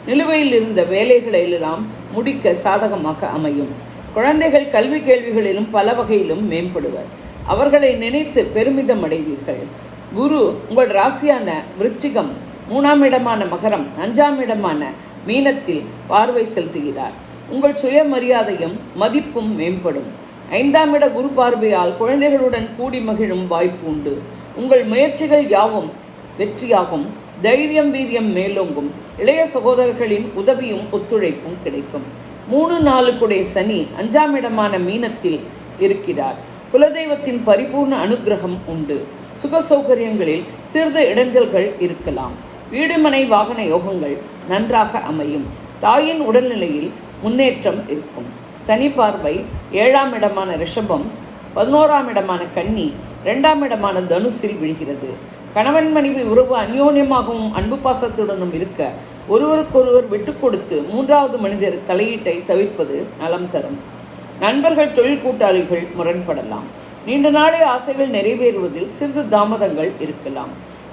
நிலுவையில் இருந்த வேலைகளெல்லாம் முடிக்க சாதகமாக அமையும். குழந்தைகள் கல்வி கேள்விகளிலும் பல வகையிலும் மேம்படுவர். அவர்களை நினைத்து பெருமிதம் அடைவீர்கள். குரு உங்கள் ராசியான விருச்சிகம், 3ஆம் இடமான மகரம், 5ஆம் இடமான மீனத்தில் பார்வை செலுத்துகிறார். உங்கள் சுயமரியாதையும் மதிப்பும் மேம்படும். 5ஆம் இட குரு பார்வையால் குழந்தைகளுடன் கூடி மகிழும் வாய்ப்பு உண்டு. உங்கள் முயற்சிகள் யாவும் வெற்றியாகும். தைரியம் வீரியம் மேலோங்கும். இளைய சகோதரர்களின் உதவியும் ஒத்துழைப்பும் கிடைக்கும். 3-4 குடைய சனி 5ஆம் இடமான மீனத்தில் இருக்கிறார். குலதெய்வத்தின் பரிபூர்ண அனுகிரகம் உண்டு. சுக சௌகரியங்களில் சிறிது இடைஞ்சல்கள் இருக்கலாம். வீடுமனை வாகன யோகங்கள் நன்றாக அமையும். தாயின் உடல்நிலையில் முன்னேற்றம் இருக்கும். சனி பார்வை 7ஆம் இடமான ரிஷபம், 11ஆம் இடமான கன்னி, 2ஆம் இடமான தனுசில் விழுகிறது. கணவன் மனைவி உறவு அந்யோன்யமாகவும் அன்பு பாசத்துடனும் இருக்க ஒருவருக்கொருவர் விட்டு கொடுத்து 3வது மனிதர் தலையீட்டை தவிர்ப்பது நலம் தரும். நண்பர்கள், தொழில் கூட்டாளிகள் முரண்படலாம். நீண்ட நாளைய ஆசைகள் நிறைவேறுவதில் சிறிது தாமதங்கள் இருக்கலாம்.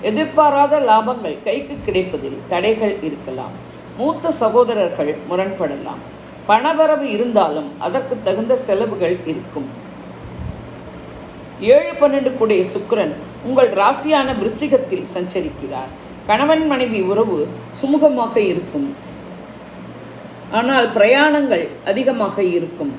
எதிர்பாராத லாபங்கள் கைக்கு கிடைப்பதில் தடைகள் இருக்கலாம். மூத்த சகோதரர்கள் முரண்படலாம். பணவரவு இருந்தாலும் அதற்கு தகுந்த செலவுகள் இருக்கும். 7-12 கூடிய சுக்கிரன் உங்கள் ராசியான விருச்சிகத்தில் சஞ்சரிக்கிறார். கணவன் மனைவி உறவு சுமூகமாக இருக்கும். ஆனால் பிரயாணங்கள் அதிகமாக இருக்கும்.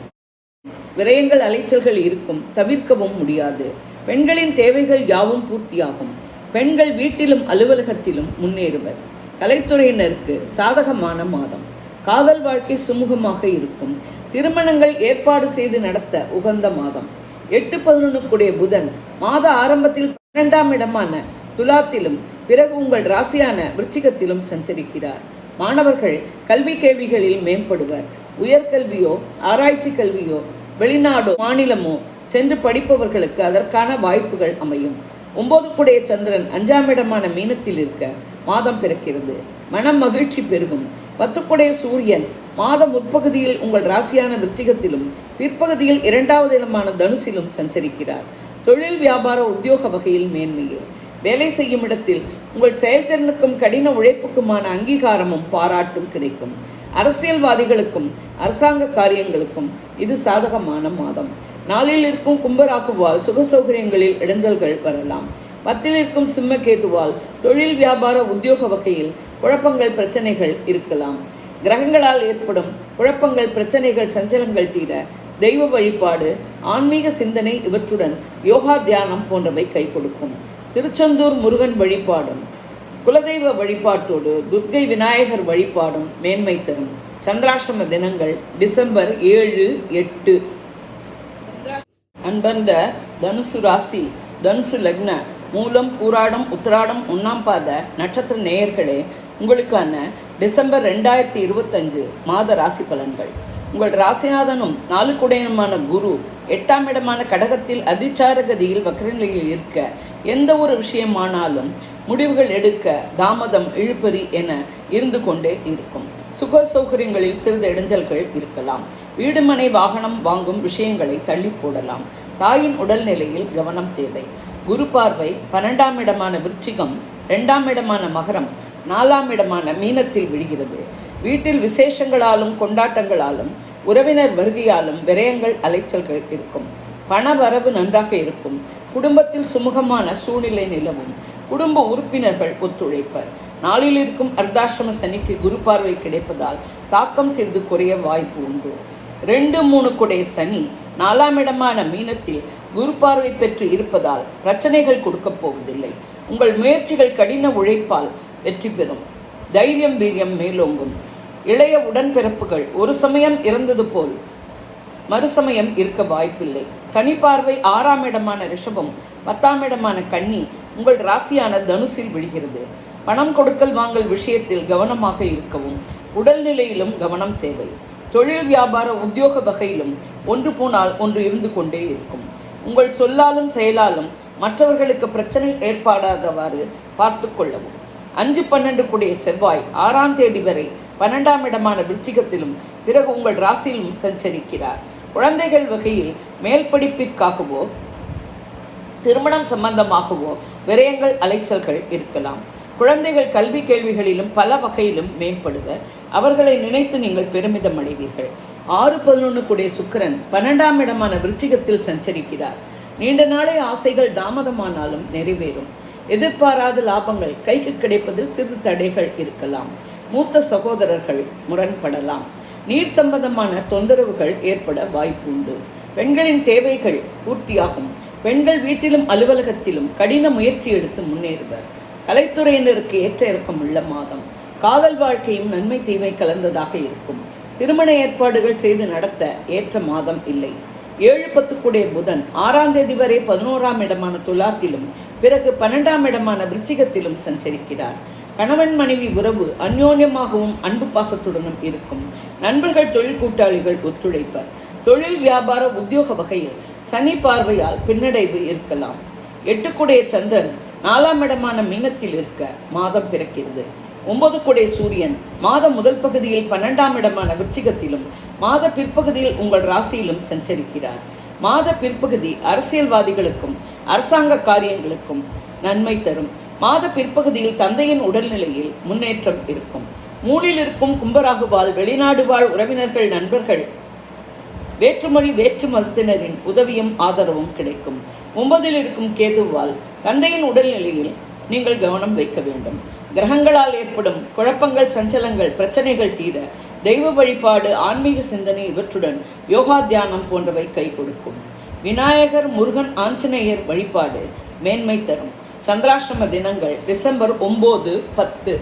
விரயங்கள் அலைச்சல்கள் இருக்கும், தவிர்க்கவும் முடியாது. பெண்களின் தேவைகள் யாவும் பூர்த்தியாகும். பெண்கள் வீட்டிலும் அலுவலகத்திலும் முன்னேறுவர். கலைத்துறையினருக்கு சாதகமான மாதம். காதல் வாழ்க்கை சுமூகமாக இருக்கும். திருமணங்கள் ஏற்பாடு செய்து நடத்த உகந்த மாதம். 8-11 கூடிய புதன் மாத ஆரம்பத்தில் 12ஆம் இடமான துலாத்திலும் பிறகு உங்கள் ராசியான விருச்சிகத்திலும் சஞ்சரிக்கிறார். மாணவர்கள் கல்வி கேள்விகளில் மேம்படுவர். உயர்கல்வியோ ஆராய்ச்சி கல்வியோ வெளிநாடோ மாநிலமோ சென்று படிப்பவர்களுக்கு அதற்கான வாய்ப்புகள் அமையும். 9 கூடிய சந்திரன் 5ஆம் இடமான மீனத்தில் இருக்க மாதம் பிறக்கிறது. மனம் மகிழ்ச்சி பெருகும். 10 கூடிய சூரியன் மாத முற்பகுதியில் உங்கள் ராசியான விருச்சிகத்திலும் பிற்பகுதியில் 2வது இடமான தனுசிலும் சஞ்சரிக்கிறார். தொழில் வியாபார உத்தியோக வகையில் மேன்மையே. வேலை செய்யும் இடத்தில் உங்கள் செயல்திறனுக்கும் கடின உழைப்புக்குமான அங்கீகாரமும் பாராட்டும் கிடைக்கும். அரசியல்வாதிகளுக்கும் அரசாங்க காரியங்களுக்கும் இது சாதகமான மாதம். நாளில் இருக்கும் கும்பராகுவால் சுகசௌகரியங்களில் இடைஞ்சல்கள் வரலாம். 10ல் இருக்கும் சிம்மகேதுவால் தொழில் வியாபார உத்தியோக வகையில் குழப்பங்கள் பிரச்சனைகள் இருக்கலாம். கிரகங்களால் ஏற்படும் குழப்பங்கள் பிரச்சனைகள் சஞ்சலங்கள் தீர தெய்வ வழிபாடு ஆன்மீக சிந்தனை இவற்றுடன் யோகா தியானம் போன்றவை கை கொடுக்கும். திருச்செந்தூர் முருகன் வழிபாடும் குலதெய்வ வழிபாட்டோடு துர்க்கை விநாயகர் வழிபாடும் மேன்மை தரும். சந்திராஷ்டம தினங்கள் டிசம்பர் 7-8. அன்பர்ந்த தனுசு ராசி, தனுசு லக்ன, மூலம், பூராடம், உத்திராடம், 1ஆம் பாத நட்சத்திர நேயர்களே, உங்களுக்கான டிசம்பர் 2025 மாத ராசி பலன்கள். உங்கள் ராசிநாதனும் 4 குடையனுமான குரு 8ஆம் இடமான கடகத்தில் அதிச்சார கதியில் வக்ரநிலையில் இருக்க எந்த ஒரு விஷயமானாலும் முடிவுகள் எடுக்க தாமதம், இழுபறி என இருந்து கொண்டே இருக்கும். சுக சௌகரியங்களில் சிறிது இடைஞ்சல்கள் இருக்கலாம். வீடு மனை வாகனம் வாங்கும் விஷயங்களை தள்ளி போடலாம். தாயின் உடல்நிலையில் கவனம் தேவை. குரு பார்வை 12ஆம் இடமான விருச்சிகம், 2ஆம் இடமான மகரம், 4ஆம் இடமான மீனத்தில் விழுகிறது. வீட்டில் விசேஷங்களாலும் கொண்டாட்டங்களாலும் உறவினர் வருகையாலும் விரயங்கள் அலைச்சல்கள் இருக்கும். பண வரவு நன்றாக இருக்கும். குடும்பத்தில் சுமூகமான சூழ்நிலை நிலவும். குடும்ப உறுப்பினர்கள் ஒத்துழைப்பர். நாளில் இருக்கும் அர்த்தாசிரம சனிக்கு குரு பார்வை கிடைப்பதால் தாக்கம் சிறிது குறைய வாய்ப்பு உண்டு. 2-3 குடைய சனி 4ஆம் இடமான மீனத்தில் குரு பார்வை பெற்று இருப்பதால் பிரச்சனைகள் கொடுக்கப் போவதில்லை. உங்கள் முயற்சிகள் கடின உழைப்பால் வெற்றி பெறும். தைரியம் வீரியம் மேலோங்கும். இளைய உடன்பிறப்புகள் ஒரு சமயம் இறந்தது போல் மறுசமயம் இருக்க வாய்ப்பில்லை. சனி பார்வை 6ஆம் இடமான ரிஷபம், 10ஆம் இடமான கன்னி உங்கள் ராசியான தனுசில் விழுகிறது. பணம் கொடுக்கல் வாங்கல் விஷயத்தில் கவனமாக இருக்கவும் உடல்நிலையிலும் கவனம் தேவை. தொழில் வியாபார உத்தியோக வகையிலும் ஒன்று போனால் ஒன்று இருந்து கொண்டே இருக்கும். உங்கள் சொல்லாலும் செயலாலும் மற்றவர்களுக்கு பிரச்சனை ஏற்படாதவாறு பார்த்து கொள்ளவும். 5-12 கூடிய செவ்வாய் 6ஆம் தேதி வரை 12ஆம் இடமான விருச்சிகத்திலும் பிறகு உங்கள் ராசியிலும் சஞ்சரிக்கிறார். குழந்தைகள் வகையில் மேல் படிப்பிற்காகவோ திருமணம் சம்பந்தமாகவோ விரயங்கள் அலைச்சல்கள் இருக்கலாம். குழந்தைகள் கல்வி கேள்விகளிலும் பல வகையிலும் மேம்படுவர். அவர்களை நினைத்து நீங்கள் பெருமிதம் அடைவீர்கள். 6-11 கூடிய சுக்கிரன் 12ஆம் இடமான விருச்சிகத்தில் சஞ்சரிக்கிறார். நீண்ட நாளை ஆசைகள் தாமதமானாலும் நிறைவேறும். எதிர்பாராத லாபங்கள் கைக்கு கிடைப்பதில் சிறு தடைகள் இருக்கலாம். மூத்த சகோதரர்கள் முரண்படலாம். நீர் சம்பந்தமான தொந்தரவுகள் ஏற்பட வாய்ப்பு உண்டு. பெண்களின் தேவைகள் பூர்த்தியாகும். பெண்கள் வீட்டிலும் அலுவலகத்திலும் கடின முயற்சி எடுத்து முன்னேறுவர். கலைத்துறையினருக்கு ஏற்ற இறக்கம் உள்ள மாதம். காதல் வாழ்க்கையும் நன்மை தீமை கலந்ததாக இருக்கும். திருமண ஏற்பாடுகள் செய்து நடத்த ஏற்ற மாதம் இல்லை. 7-10 கூடிய புதன் 6ஆம் தேதி வரை 11ஆம் இடமான துலாத்திலும் பிறகு 12ஆம் இடமான விருச்சிகத்திலும் சஞ்சரிக்கிறார். கணவன் மனைவி உறவு அந்யோன்யமாகவும் அன்பு பாசத்துடனும் இருக்கும். நண்பர்கள் தொழில் கூட்டாளிகள் ஒத்துழைப்பர். தொழில் வியாபார உத்தியோக வகையில் சனி பார்வையால் பின்னடைவு இருக்கலாம். 8 கூடிய சந்திரன் 4ஆம் இடமான மீனத்தில் இருக்க மாதம் பிறக்கிறது. 9 கூடிய சூரியன் மாத முதல் பகுதியில் 12ஆம் இடமான விருச்சிகத்திலும் மாத பிற்பகுதியில் உங்கள் ராசியிலும் சஞ்சரிக்கிறார். மாத பிற்பகுதி அரசியல்வாதிகளுக்கும் அரசாங்க காரியங்களுக்கும் நன்மை தரும். மாத பிற்பகுதியில் தந்தையின் உடல்நிலையில் முன்னேற்றம் இருக்கும். 3இல் இருக்கும் கும்பராகுவால் வெளிநாடு வாழ் உறவினர்கள் நண்பர்கள் வேற்றுமொழி வேற்று மதத்தினரின் உதவியும் ஆதரவும் கிடைக்கும். 9ல் இருக்கும் கேதுவால் தந்தையின் உடல்நிலையில் நீங்கள் கவனம் வைக்க வேண்டும். கிரகங்களால் ஏற்படும் குழப்பங்கள், சஞ்சலங்கள், பிரச்சனைகள் தீர தெய்வ வழிபாடு, ஆன்மீக சிந்தனை இவற்றுடன் யோகா தியானம் போன்றவை கை கொடுக்கும். விநாயகர், முருகன், ஆஞ்சநேயர் வழிபாடு மேன்மை தரும். சந்திராஷ்டம தினங்கள் டிசம்பர் 9, 10.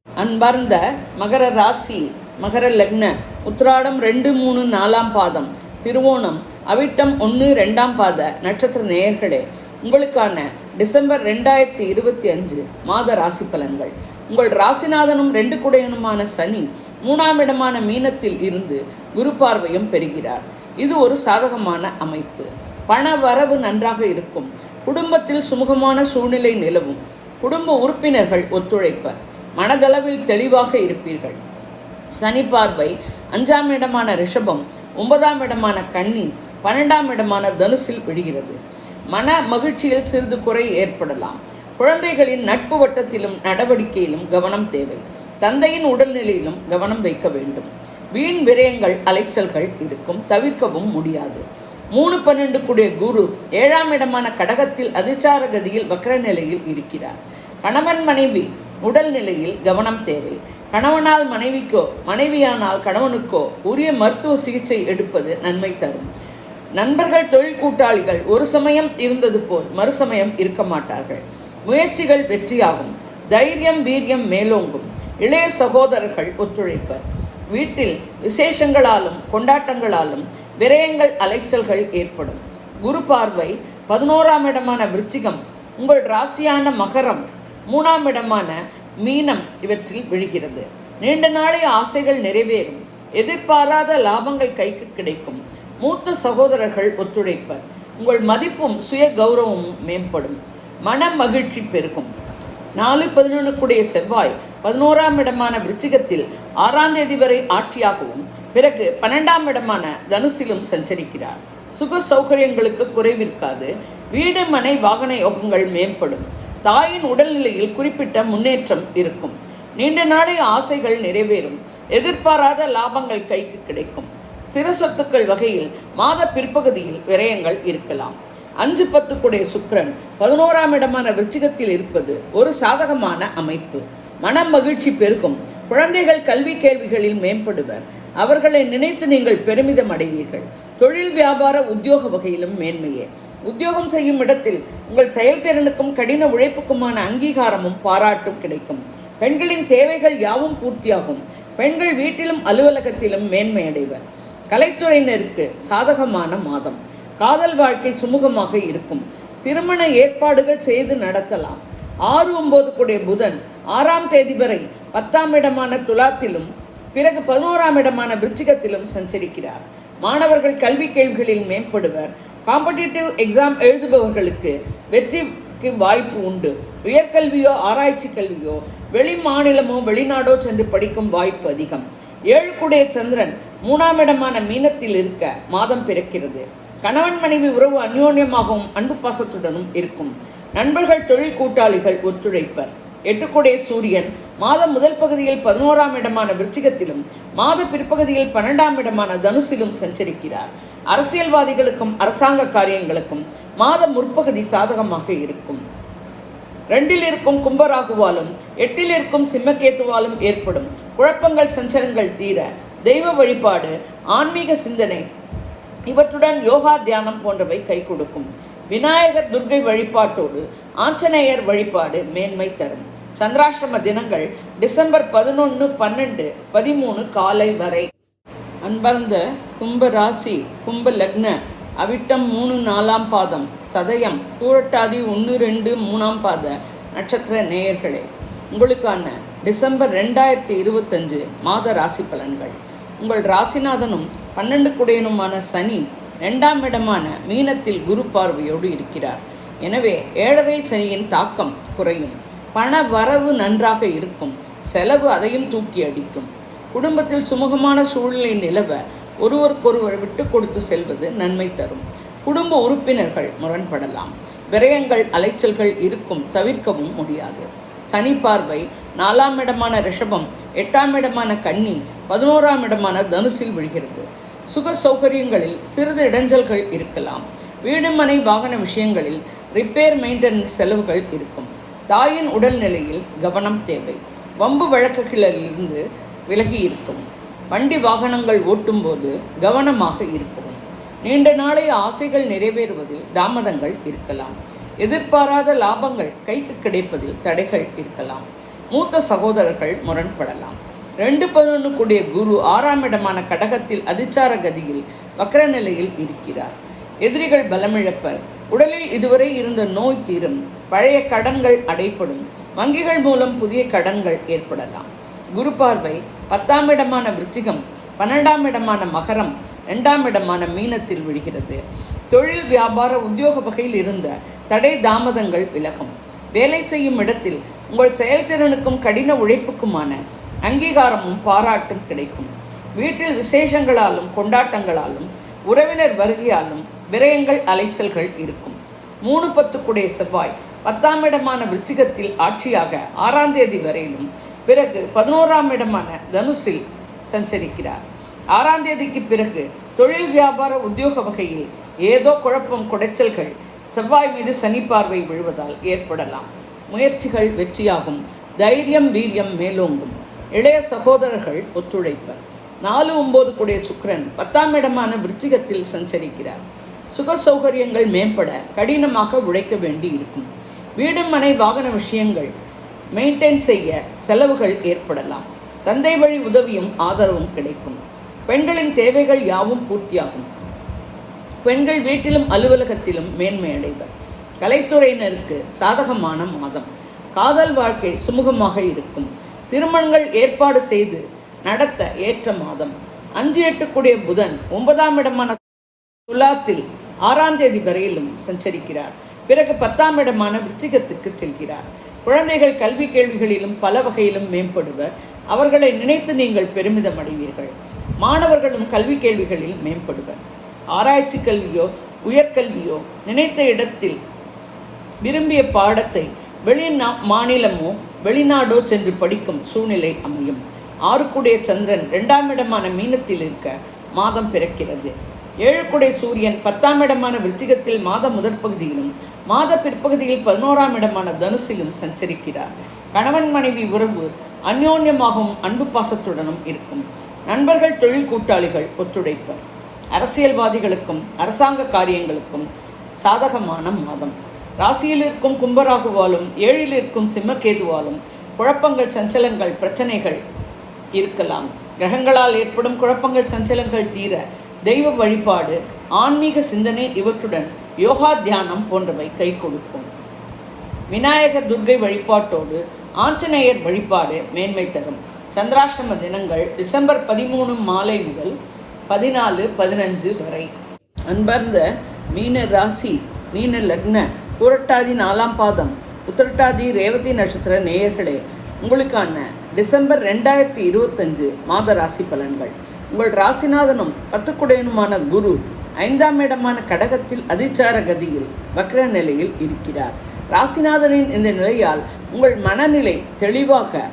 அன்பார்ந்த மகர ராசி, மகர லக்ன, உத்திராடம் 2, 3, 4ஆம் பாதம், திருவோணம், அவிட்டம் 1, 2ஆம் பாத நட்சத்திர நேயர்களே, உங்களுக்கான டிசம்பர் 2025 மாத ராசி பலன்கள். உங்கள் ராசிநாதனும் 2 குடையனுமான சனி 3ஆம் இடமான மீனத்தில் இருந்து குரு பார்வையும் பெறுகிறார். இது ஒரு சாதகமான அமைப்பு. பண வரவு நன்றாக இருக்கும். குடும்பத்தில் சுமூகமான சூழ்நிலை நிலவும். குடும்ப உறுப்பினர்கள் ஒத்துழைப்பர். மனதளவில் தெளிவாக இருப்பீர்கள். சனி பார்வை 5ஆம் இடமான ரிஷபம், 9ஆம் இடமான கன்னி, 12ஆம் இடமான தனுசில் விடுகிறது. மன மகிழ்ச்சியில் சிறிது குறை ஏற்படலாம். குழந்தைகளின் நட்பு வட்டத்திலும் நடவடிக்கையிலும் கவனம் தேவை. தந்தையின் உடல்நிலையிலும் கவனம் வைக்க வேண்டும். வீண் விரயங்கள், அலைச்சல்கள் இருக்கும், தவிர்க்கவும் முடியாது. 3, 12 கூடிய குரு 7ஆம் இடமான கடகத்தில் அதிசார கதியில் வக்ர நிலையில் இருக்கிறார். கணவன் மனைவி உடல்நிலையில் கவனம் தேவை. கணவனால் மனைவிக்கோ, மனைவியானால் கணவனுக்கோ உரிய மருத்துவ சிகிச்சை எடுப்பது நன்மை தரும். நண்பர்கள், தொழில் கூட்டாளிகள் ஒரு சமயம் இருந்தது போல் மறுசமயம் இருக்க மாட்டார்கள். முயற்சிகள் வெற்றியாகும். தைரியம், வீரியம் மேலோங்கும். இளைய சகோதரர்கள் ஒத்துழைப்பர். வீட்டில் விசேஷங்களாலும் கொண்டாட்டங்களாலும் விரயங்கள், அலைச்சல்கள் ஏற்படும். குரு பார்வை 11ஆம் இடமான விருச்சிகம், உங்கள் ராசியான மகரம், 3ஆம் இடமான மீனம் இவற்றில் விழுகிறது. நீண்ட நாளைய ஆசைகள் நிறைவேறும். எதிர்பாராத லாபங்கள் கைக்கு கிடைக்கும். மூத்த சகோதரர்கள் ஒத்துழைப்பர். உங்கள் மதிப்பும் சுய கௌரவமும் மேம்படும். மன மகிழ்ச்சி பெருகும். 4, 11 கூடிய செவ்வாய் 11ஆம் இடமான விருச்சிகத்தில் 6ஆம் தேதி வரை ஆட்சியாகவும் பிறகு 12ஆம் இடமான தனுசிலும் சஞ்சரிக்கிறார். சுக சௌகரியங்களுக்கு குறைவிருக்காது. வீடு, மனை, வாகன யோகங்கள் மேம்படும். தாயின் உடல்நிலையில் குறிப்பிட்ட முன்னேற்றம் இருக்கும். நீண்ட நாளைய ஆசைகள் நிறைவேறும். எதிர்பாராத லாபங்கள் கைக்கு கிடைக்கும். ஸ்திர சொத்துக்கள் வகையில் மாத பிற்பகுதியில் விரயங்கள் இருக்கலாம். 5, 10 கூடிய சுக்கிரன் 11ஆம் இடமான விருச்சிகத்தில் இருப்பது ஒரு சாதகமான அமைப்பு. மன மகிழ்ச்சி பெருகும். குழந்தைகள் கல்வி கேள்விகளில் மேம்படுவர். அவர்களை நினைத்து நீங்கள் பெருமிதம் அடைவீர்கள். தொழில், வியாபார, உத்தியோக வகையிலும் மேன்மையே. உத்தியோகம் செய்யும் இடத்தில் உங்கள் செயல்திறனுக்கும் கடின உழைப்புக்குமான அங்கீகாரமும் பாராட்டும் கிடைக்கும். பெண்களின் தேவைகள் யாவும் பூர்த்தியாகும். பெண்கள் வீட்டிலும் அலுவலகத்திலும் மேன்மையடைவர். கலைத்துறையினருக்கு சாதகமான மாதம். காதல் வாழ்க்கை சுமூகமாக இருக்கும். திருமண ஏற்பாடுகள் செய்து நடத்தலாம். 6, 9 கூடிய புதன் 6ஆம் தேதி வரை 10ஆம் இடமான துலாத்திலும் பிறகு 11ஆம் இடமான விருச்சிகத்திலும் சஞ்சரிக்கிறார். மாணவர்கள் கல்வி கேள்விகளில் மேம்படுவர். காம்படிட்டிவ் எக்ஸாம் எழுதுபவர்களுக்கு வெற்றிக்கு வாய்ப்பு உண்டு. உயர்கல்வியோ, ஆராய்ச்சி கல்வியோ, வெளி மாநிலமோ, வெளிநாடோ சென்று படிக்கும் வாய்ப்பு அதிகம். 7 கூடிய சந்திரன் 3ஆம் இடமான மீனத்தில் இருக்க மாதம் பிறக்கிறது. கணவன் மனைவி உறவு அந்யோன்யமாகவும் அன்பு பாசத்துடனும் இருக்கும். நண்பர்கள், தொழில் கூட்டாளிகள் ஒத்துழைப்பர். 8 கூடிய சூரியன் மாதம் முதல் பகுதியில் 11ஆம் இடமான விருச்சிகத்திலும் மாத பிற்பகுதியில் 12ஆம் இடமான தனுசிலும் சஞ்சரிக்கிறார். அரசியல்வாதிகளுக்கும் அரசாங்க காரியங்களுக்கும் மாத முற்பகுதி சாதகமாக இருக்கும். 2இல் இருக்கும் கும்பராகுவாலும் 8இல் இருக்கும் சிம்மக்கேத்துவாலும் ஏற்படும் குழப்பங்கள், சஞ்சலங்கள் தீர தெய்வ வழிபாடு, ஆன்மீக சிந்தனை இவற்றுடன் யோகா தியானம் போன்றவை கை கொடுக்கும். விநாயகர், துர்க்கை வழிபாட்டோடு ஆஞ்சநேயர் வழிபாடு மேன்மை தரும். சந்திராஷ்டம தினங்கள் டிசம்பர் 11, 12, 13 காலை வரை. அன்பார்ந்த கும்ப ராசி, கும்ப லக்ன, அவிட்டம் 3, 4ஆம் பாதம், சதயம், பூரட்டாதி 1, 2, 3ஆம் பாத நட்சத்திர நேயர்களே, உங்களுக்கான டிசம்பர் 2025 மாத ராசி பலன்கள். உங்கள் ராசிநாதனும் 12 குடையனுமான சனி 2ஆம் இடமான மீனத்தில் குரு பார்வையோடு இருக்கிறார். எனவே 7.5 சனியின் தாக்கம் குறையும். பண வரவு நன்றாக இருக்கும். செலவு அதையும் தூக்கி அடிக்கும். குடும்பத்தில் சுமூகமான சூழ்நிலை நிலவ ஒருவருக்கொருவர் விட்டு கொடுத்து செல்வது நன்மை தரும். குடும்ப உறுப்பினர்கள் முரண்படலாம். விரயங்கள், அலைச்சல்கள் இருக்கும், தவிர்க்கவும் முடியாது. சனி பார்வை 4ஆம் இடமான ரிஷபம், 8ஆம் இடமான கன்னி, 11ஆம் இடமான தனுசில் விழுகிறது. சுக சௌகரியங்களில் சிறிது இடைஞ்சல்கள் இருக்கலாம். வீடு மனை வாகன விஷயங்களில் ரிப்பேர் மெயின்டெனன்ஸ் செலவுகள் இருக்கும். தாயின் உடல்நிலையில் கவனம் தேவை. வம்பு வழக்குகளிலிருந்து விலகி இருக்கும். வண்டி வாகனங்கள் ஓட்டும்போது கவனமாக இருக்கவும். நீண்ட நாளைய ஆசைகள் நிறைவேறுவதில் தாமதங்கள் இருக்கலாம். எதிர்பாராத லாபங்கள் கைக்கு கிடைப்பதில் தடைகள் இருக்கலாம். மூத்த சகோதரர்கள் முரண்படலாம். 2-11 கூடிய குரு 6ஆம் இடமான கடகத்தில் அதிச்சார கதியில் வக்ர நிலையில் இருக்கிறார். எதிரிகள் பலமிழப்பர். உடலில் இதுவரை இருந்த நோய் தீரும். பழைய கடன்கள் அடைப்படும். வங்கிகள் மூலம் புதிய கடன்கள் ஏற்படலாம். குரு பார்வை 10ஆம் இடமான விருச்சிகம், 12ஆம் இடமான மகரம், 2ஆம் இடமான மீனத்தில் விழுகிறது. தொழில் வியாபார உத்தியோக வகையில் இருந்த தடை தாமதங்கள் விலகும். வேலை செய்யும் இடத்தில் உங்கள் செயல்திறனுக்கும் கடின உழைப்புக்குமான அங்கீகாரமும் பாராட்டும் கிடைக்கும். வீட்டில் விசேஷங்களாலும் கொண்டாட்டங்களாலும் உறவினர் வருகையாலும் விரயங்கள் அலைச்சல்கள் இருக்கும். 3-10 கூடிய செவ்வாய் 10ஆம் இடமான விருச்சிகத்தில் ஆட்சியாக 6ஆம் தேதி வரையிலும் பிறகு 11ஆம் இடமான தனுசில் சஞ்சரிக்கிறார். 6ஆம் தேதிக்கு பிறகு தொழில் வியாபார உத்தியோக வகையில் ஏதோ குழப்பம் குடைச்சல்கள் செவ்வாய் மீது சனி பார்வை விழுவதால் ஏற்படலாம். முயற்சிகள் வெற்றியாகும். தைரியம் வீரியம் மேலோங்கும். இளைய சகோதரர்கள் ஒத்துழைப்பர். 4-9 கூடிய சுக்கிரன் 10ஆம் இடமான விருச்சிகத்தில் சஞ்சரிக்கிறார். சுக சௌகரியங்கள் மேம்பட கடினமாக உழைக்க வேண்டி இருக்கும். வீடு மனை வாகன விஷயங்கள் மெயின்டைன் செய்ய செலவுகள் ஏற்படலாம். தந்தை வழி உதவியும் ஆதரவும் கிடைக்கும். பெண்களின் தேவைகள் யாவும் பூர்த்தியாகும். பெண்கள் வீட்டிலும் அலுவலகத்திலும் மேன்மை அடைவர். கலைத்துறையினருக்கு சாதகமான மாதம். காதல் வாழ்க்கை சுமூகமாக இருக்கும். திருமணங்கள் ஏற்பாடு செய்து நடத்த ஏற்ற மாதம். 5-8 கூடிய புதன் 9ஆம் இடமான துலாத்தில் 6ஆம் தேதி வரையிலும் சஞ்சரிக்கிறார். பிறகு 10ஆம் இடமான விருச்சிகத்துக்கு செல்கிறார். குழந்தைகள் கல்வி கேள்விகளிலும் பல வகையிலும் மேம்படுவர். அவர்களை நினைத்து நீங்கள் பெருமிதம் அடைவீர்கள். மாணவர்களும் கல்வி கேள்விகளில் மேம்படுவர். ஆராய்ச்சி கல்வியோ உயர்கல்வியோ நினைத்த இடத்தில் விரும்பிய பாடத்தை மாநிலமோ வெளிநாடோ சென்று படிக்கும் சூழ்நிலை அமையும். 6 கூடிய சந்திரன் 2ஆம் இடமான மீனத்தில் இருக்க மாதம் பிறக்கிறது. 7 கூடிய சூரியன் 10ஆம் இடமான விருச்சிகத்தில் மாத முதற் பகுதியிலும் மாத பிற்பகுதியில் 11ஆம் இடமான தனுசிலும் சஞ்சரிக்கிறார். கணவன் மனைவி உறவு அந்யோன்யமாகவும் அன்பு பாசத்துடனும் இருக்கும். நண்பர்கள் தொழில் கூட்டாளிகள் ஒத்துழைப்பர். அரசியல்வாதிகளுக்கும் அரசாங்க காரியங்களுக்கும் சாதகமான மாதம். ராசியில் இருக்கும் கும்பராகுவாலும் 7இல் இருக்கும் சிம்மக்கேதுவாலும் குழப்பங்கள் சஞ்சலங்கள் பிரச்சனைகள் இருக்கலாம். கிரகங்களால் ஏற்படும் குழப்பங்கள் சஞ்சலங்கள் தீர தெய்வ வழிபாடு ஆன்மீக சிந்தனை இவற்றுடன் யோகா தியானம் போன்றவை கை கொடுக்கும். விநாயகர் துர்க்கை வழிபாட்டோடு ஆஞ்சநேயர் வழிபாடு மேன்மை தரும். சந்திராஷ்டம தினங்கள் டிசம்பர் 13 மாலை முதல் 14-15 வரை. அன்பர்ந்த மீன ராசி, மீன லக்ன, புரட்டாதி 4ஆம் பாதம், உத்திரட்டாதி ரேவதி நட்சத்திர நேயர்களே, உங்களுக்கான டிசம்பர் 2025 மாத ராசி பலன்கள். உங்கள் ராசிநாதனும் 10 குடையனுமான குரு 5ஆம் இடமான கடகத்தில் அதிச்சார கதியில் வக்ர நிலையில் இருக்கிறார். ராசிநாதனின் இந்த நிலையால் உங்கள் மனநிலை தெளிவாக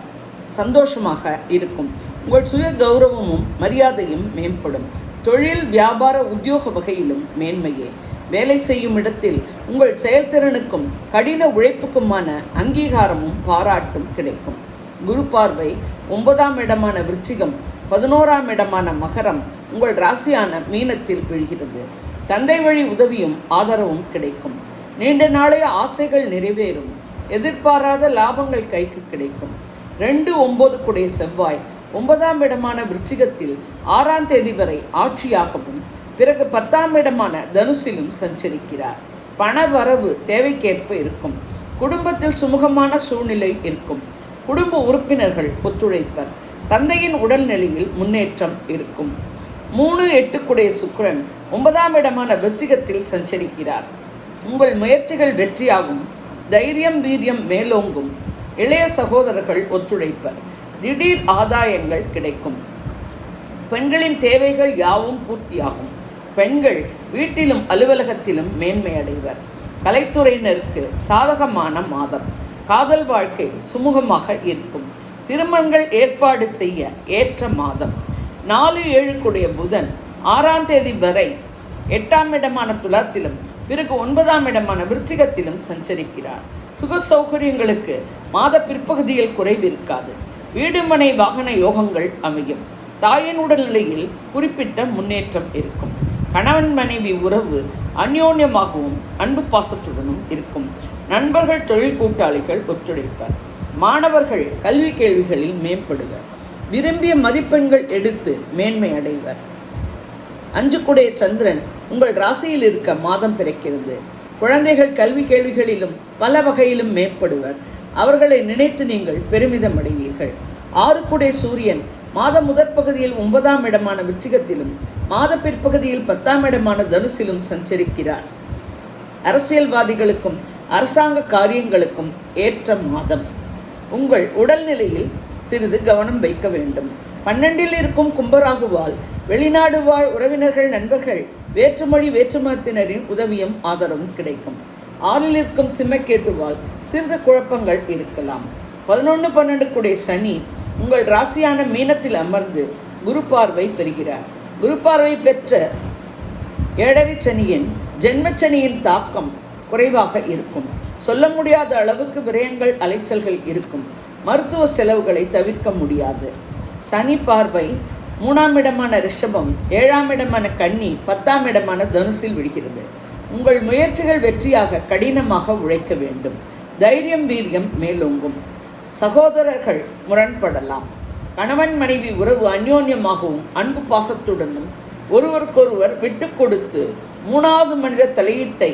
சந்தோஷமாக இருக்கும். உங்கள் சுய கௌரவமும் மரியாதையும் மேம்படும். தொழில் வியாபார உத்தியோக வகையிலும் மேன்மையே. வேலை செய்யும் இடத்தில் உங்கள் செயல்திறனுக்கும் கடின உழைப்புக்குமான அங்கீகாரமும் பாராட்டும் கிடைக்கும். குரு பார்வை 9ஆம் இடமான விருச்சிகம், 11ஆம் இடமான மகரம், உங்கள் ராசியான மீனத்தில் விழுகிறது. தந்தை வழி உதவியும் ஆதரவும் கிடைக்கும். நீண்ட நாளைய ஆசைகள் நிறைவேறும். எதிர்பாராத லாபங்கள் கைக்கு கிடைக்கும். 2-9 கூடிய செவ்வாய் 9ஆம் இடமான விருச்சிகத்தில் 6ஆம் தேதி வரை ஆட்சியாகவும் பிறகு 10ஆம் இடமான தனுசிலும் சஞ்சரிக்கிறார். பண வரவு தேவைக்கேற்ப இருக்கும். குடும்பத்தில் சுமூகமான சூழ்நிலை இருக்கும். குடும்ப உறுப்பினர்கள் ஒத்துழைப்பர். தந்தையின் உடல்நிலையில் முன்னேற்றம் இருக்கும். 3-8 கூடிய சுக்கிரன் 9ஆம் இடமான விருச்சிகத்தில் சஞ்சரிக்கிறார். உங்கள் முயற்சிகள் வெற்றியாகும். தைரியம் வீரியம் மேலோங்கும். இளைய சகோதரர்கள் ஒத்துழைப்பர். திடீர் ஆதாயங்கள் கிடைக்கும். பெண்களின் தேவைகள் யாவும் பூர்த்தியாகும். பெண்கள் வீட்டிலும் அலுவலகத்திலும் மேன்மை அடைவர். கலைத்துறையினருக்கு சாதகமான மாதம். காதல் வாழ்க்கை சுமூகமாக இருக்கும். திருமணங்கள் ஏற்பாடு செய்ய ஏற்ற மாதம். 4-7 கூடிய புதன் 6ஆம் தேதி வரை 8ஆம் இடமான துலாத்திலும் பிறகு 9ஆம் இடமான விருச்சிகத்திலும் சஞ்சரிக்கிறார். சுக சௌகரியங்களுக்கு மாத பிற்பகுதியில் குறைவு இருக்காது. வீடுமனை வாகன யோகங்கள் அமையும். தாயின் உடல்நிலையில் குறிப்பிட்ட முன்னேற்றம் இருக்கும். கணவன் மனைவி உறவு அந்யோன்யமாகவும் அன்பு பாசத்துடனும் இருக்கும். நண்பர்கள் தொழில் கூட்டாளிகள் ஒத்துழைப்பர். மாணவர்கள் கல்வி கேள்விகளில் மேம்படுவர். விரும்பிய மதிப்பெண்கள் எடுத்து மேன்மை அடைவர். 5 சந்திரன் உங்கள் ராசியில் இருக்க மாதம் பிறக்கிறது. குழந்தைகள் கல்வி கேள்விகளிலும் பல வகையிலும் மேம்படுவர். அவர்களை நினைத்து நீங்கள் பெருமிதம் அடைவீர்கள். 6 சூரியன் மாத முதற் பகுதியில் 9ஆம் இடமான விருச்சிகத்திலும் மாத பிற்பகுதியில் 10ஆம் இடமான தனுசிலும் சஞ்சரிக்கிறார். அரசியல்வாதிகளுக்கும் அரசாங்க காரியங்களுக்கும் ஏற்ற மாதம். உங்கள் உடல்நிலையில் சிறிது கவனம் வைக்க வேண்டும். 12இல் இருக்கும் கும்பராகுவால் வெளிநாடு வாழ் உறவினர்கள், நண்பர்கள், வேற்றுமொழி வேற்றுமதத்தினரின் உதவியும் ஆதரவும் கிடைக்கும். 6இல் இருக்கும் சிம்மக்கேத்துவால் சிறிது குழப்பங்கள் இருக்கலாம். 11-12 சனி உங்கள் ராசியான மீனத்தில் அமர்ந்து குரு பார்வை பெறுகிறார். குரு பார்வை பெற்ற 7.5 சனியின் ஜென்மச்சனியின் தாக்கம் குறைவாக இருக்கும். சொல்ல முடியாத அளவுக்கு விரயங்கள், அலைச்சல்கள் இருக்கும். மருத்துவ செலவுகளை தவிர்க்க முடியாது. சனி பார்வை 3ஆம் இடமான ரிஷபம், 7ஆம் இடமான கன்னி, 10ஆம் இடமான தனுசில் விடுகிறது. உங்கள் முயற்சிகள் வெற்றியாக கடினமாக உழைக்க வேண்டும். தைரியம் வீரியம் மேலோங்கும். சகோதரர்கள் முரண்படலாம். கணவன் மனைவி உறவு அந்யோன்யமாகவும் அன்பு பாசத்துடனும் ஒருவருக்கொருவர் விட்டு கொடுத்து 3வது மனித தலையீட்டை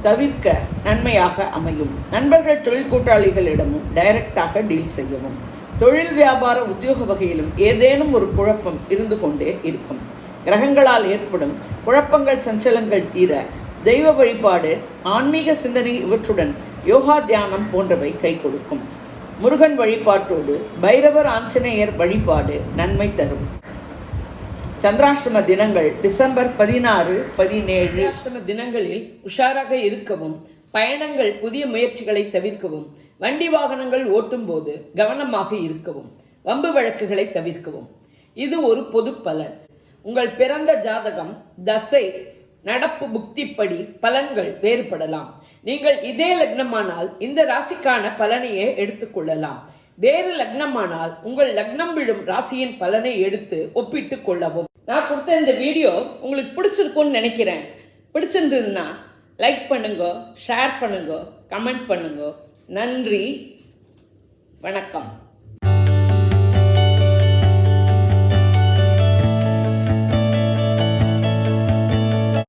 தவிர்க்க நன்மையாக அமையும். நண்பர்கள் தொழில் கூட்டாளிகளிடமும் டைரக்டாக டீல் செய்யவும். தொழில் வியாபார உத்தியோக வகையிலும் ஏதேனும் ஒரு குழப்பம் இருந்து கொண்டே இருக்கும். கிரகங்களால் ஏற்படும் குழப்பங்கள், சஞ்சலங்கள் தீர தெய்வ வழிபாடு, ஆன்மீக சிந்தனை இவற்றுடன் யோகா தியானம் போன்றவை கை கொடுக்கும். முருகன் வழிபாட்டோடு பைரவர் ஆஞ்சநேயர் வழிபாடு நன்மை தரும். சந்திராஷ்டம தினங்கள் டிசம்பர் 16, 17. சந்திராஷ்டம தினங்களில் உஷாராக இருக்கவும், பயணங்கள், புதிய முயற்சிகளை தவிர்க்கவும், வண்டி வாகனங்கள் ஓட்டும் போது கவனமாக இருக்கவும், வம்பு வழக்குகளை தவிர்க்கவும். இது ஒரு பொது பலன். உங்கள் பிறந்த ஜாதகம், தசை, நடப்பு புக்திப்படி பலன்கள் வேறுபடலாம். நீங்கள் இதே லக்னமானால் இந்த ராசிக்கான பலனையே எடுத்துக்கொள்ளலாம். வேறு லக்னமானால் உங்கள் லக்னம் விழும் ராசியின் பலனை எடுத்து ஒப்பிட்டு கொள்ளவும். நான் கொடுத்த இந்த வீடியோ உங்களுக்கு பிடிச்சிருக்கும்னு நினைக்கிறேன். பிடிச்சிருந்ததுன்னா லைக் பண்ணுங்க, ஷேர் பண்ணுங்க, கமெண்ட் பண்ணுங்க. நன்றி, வணக்கம்.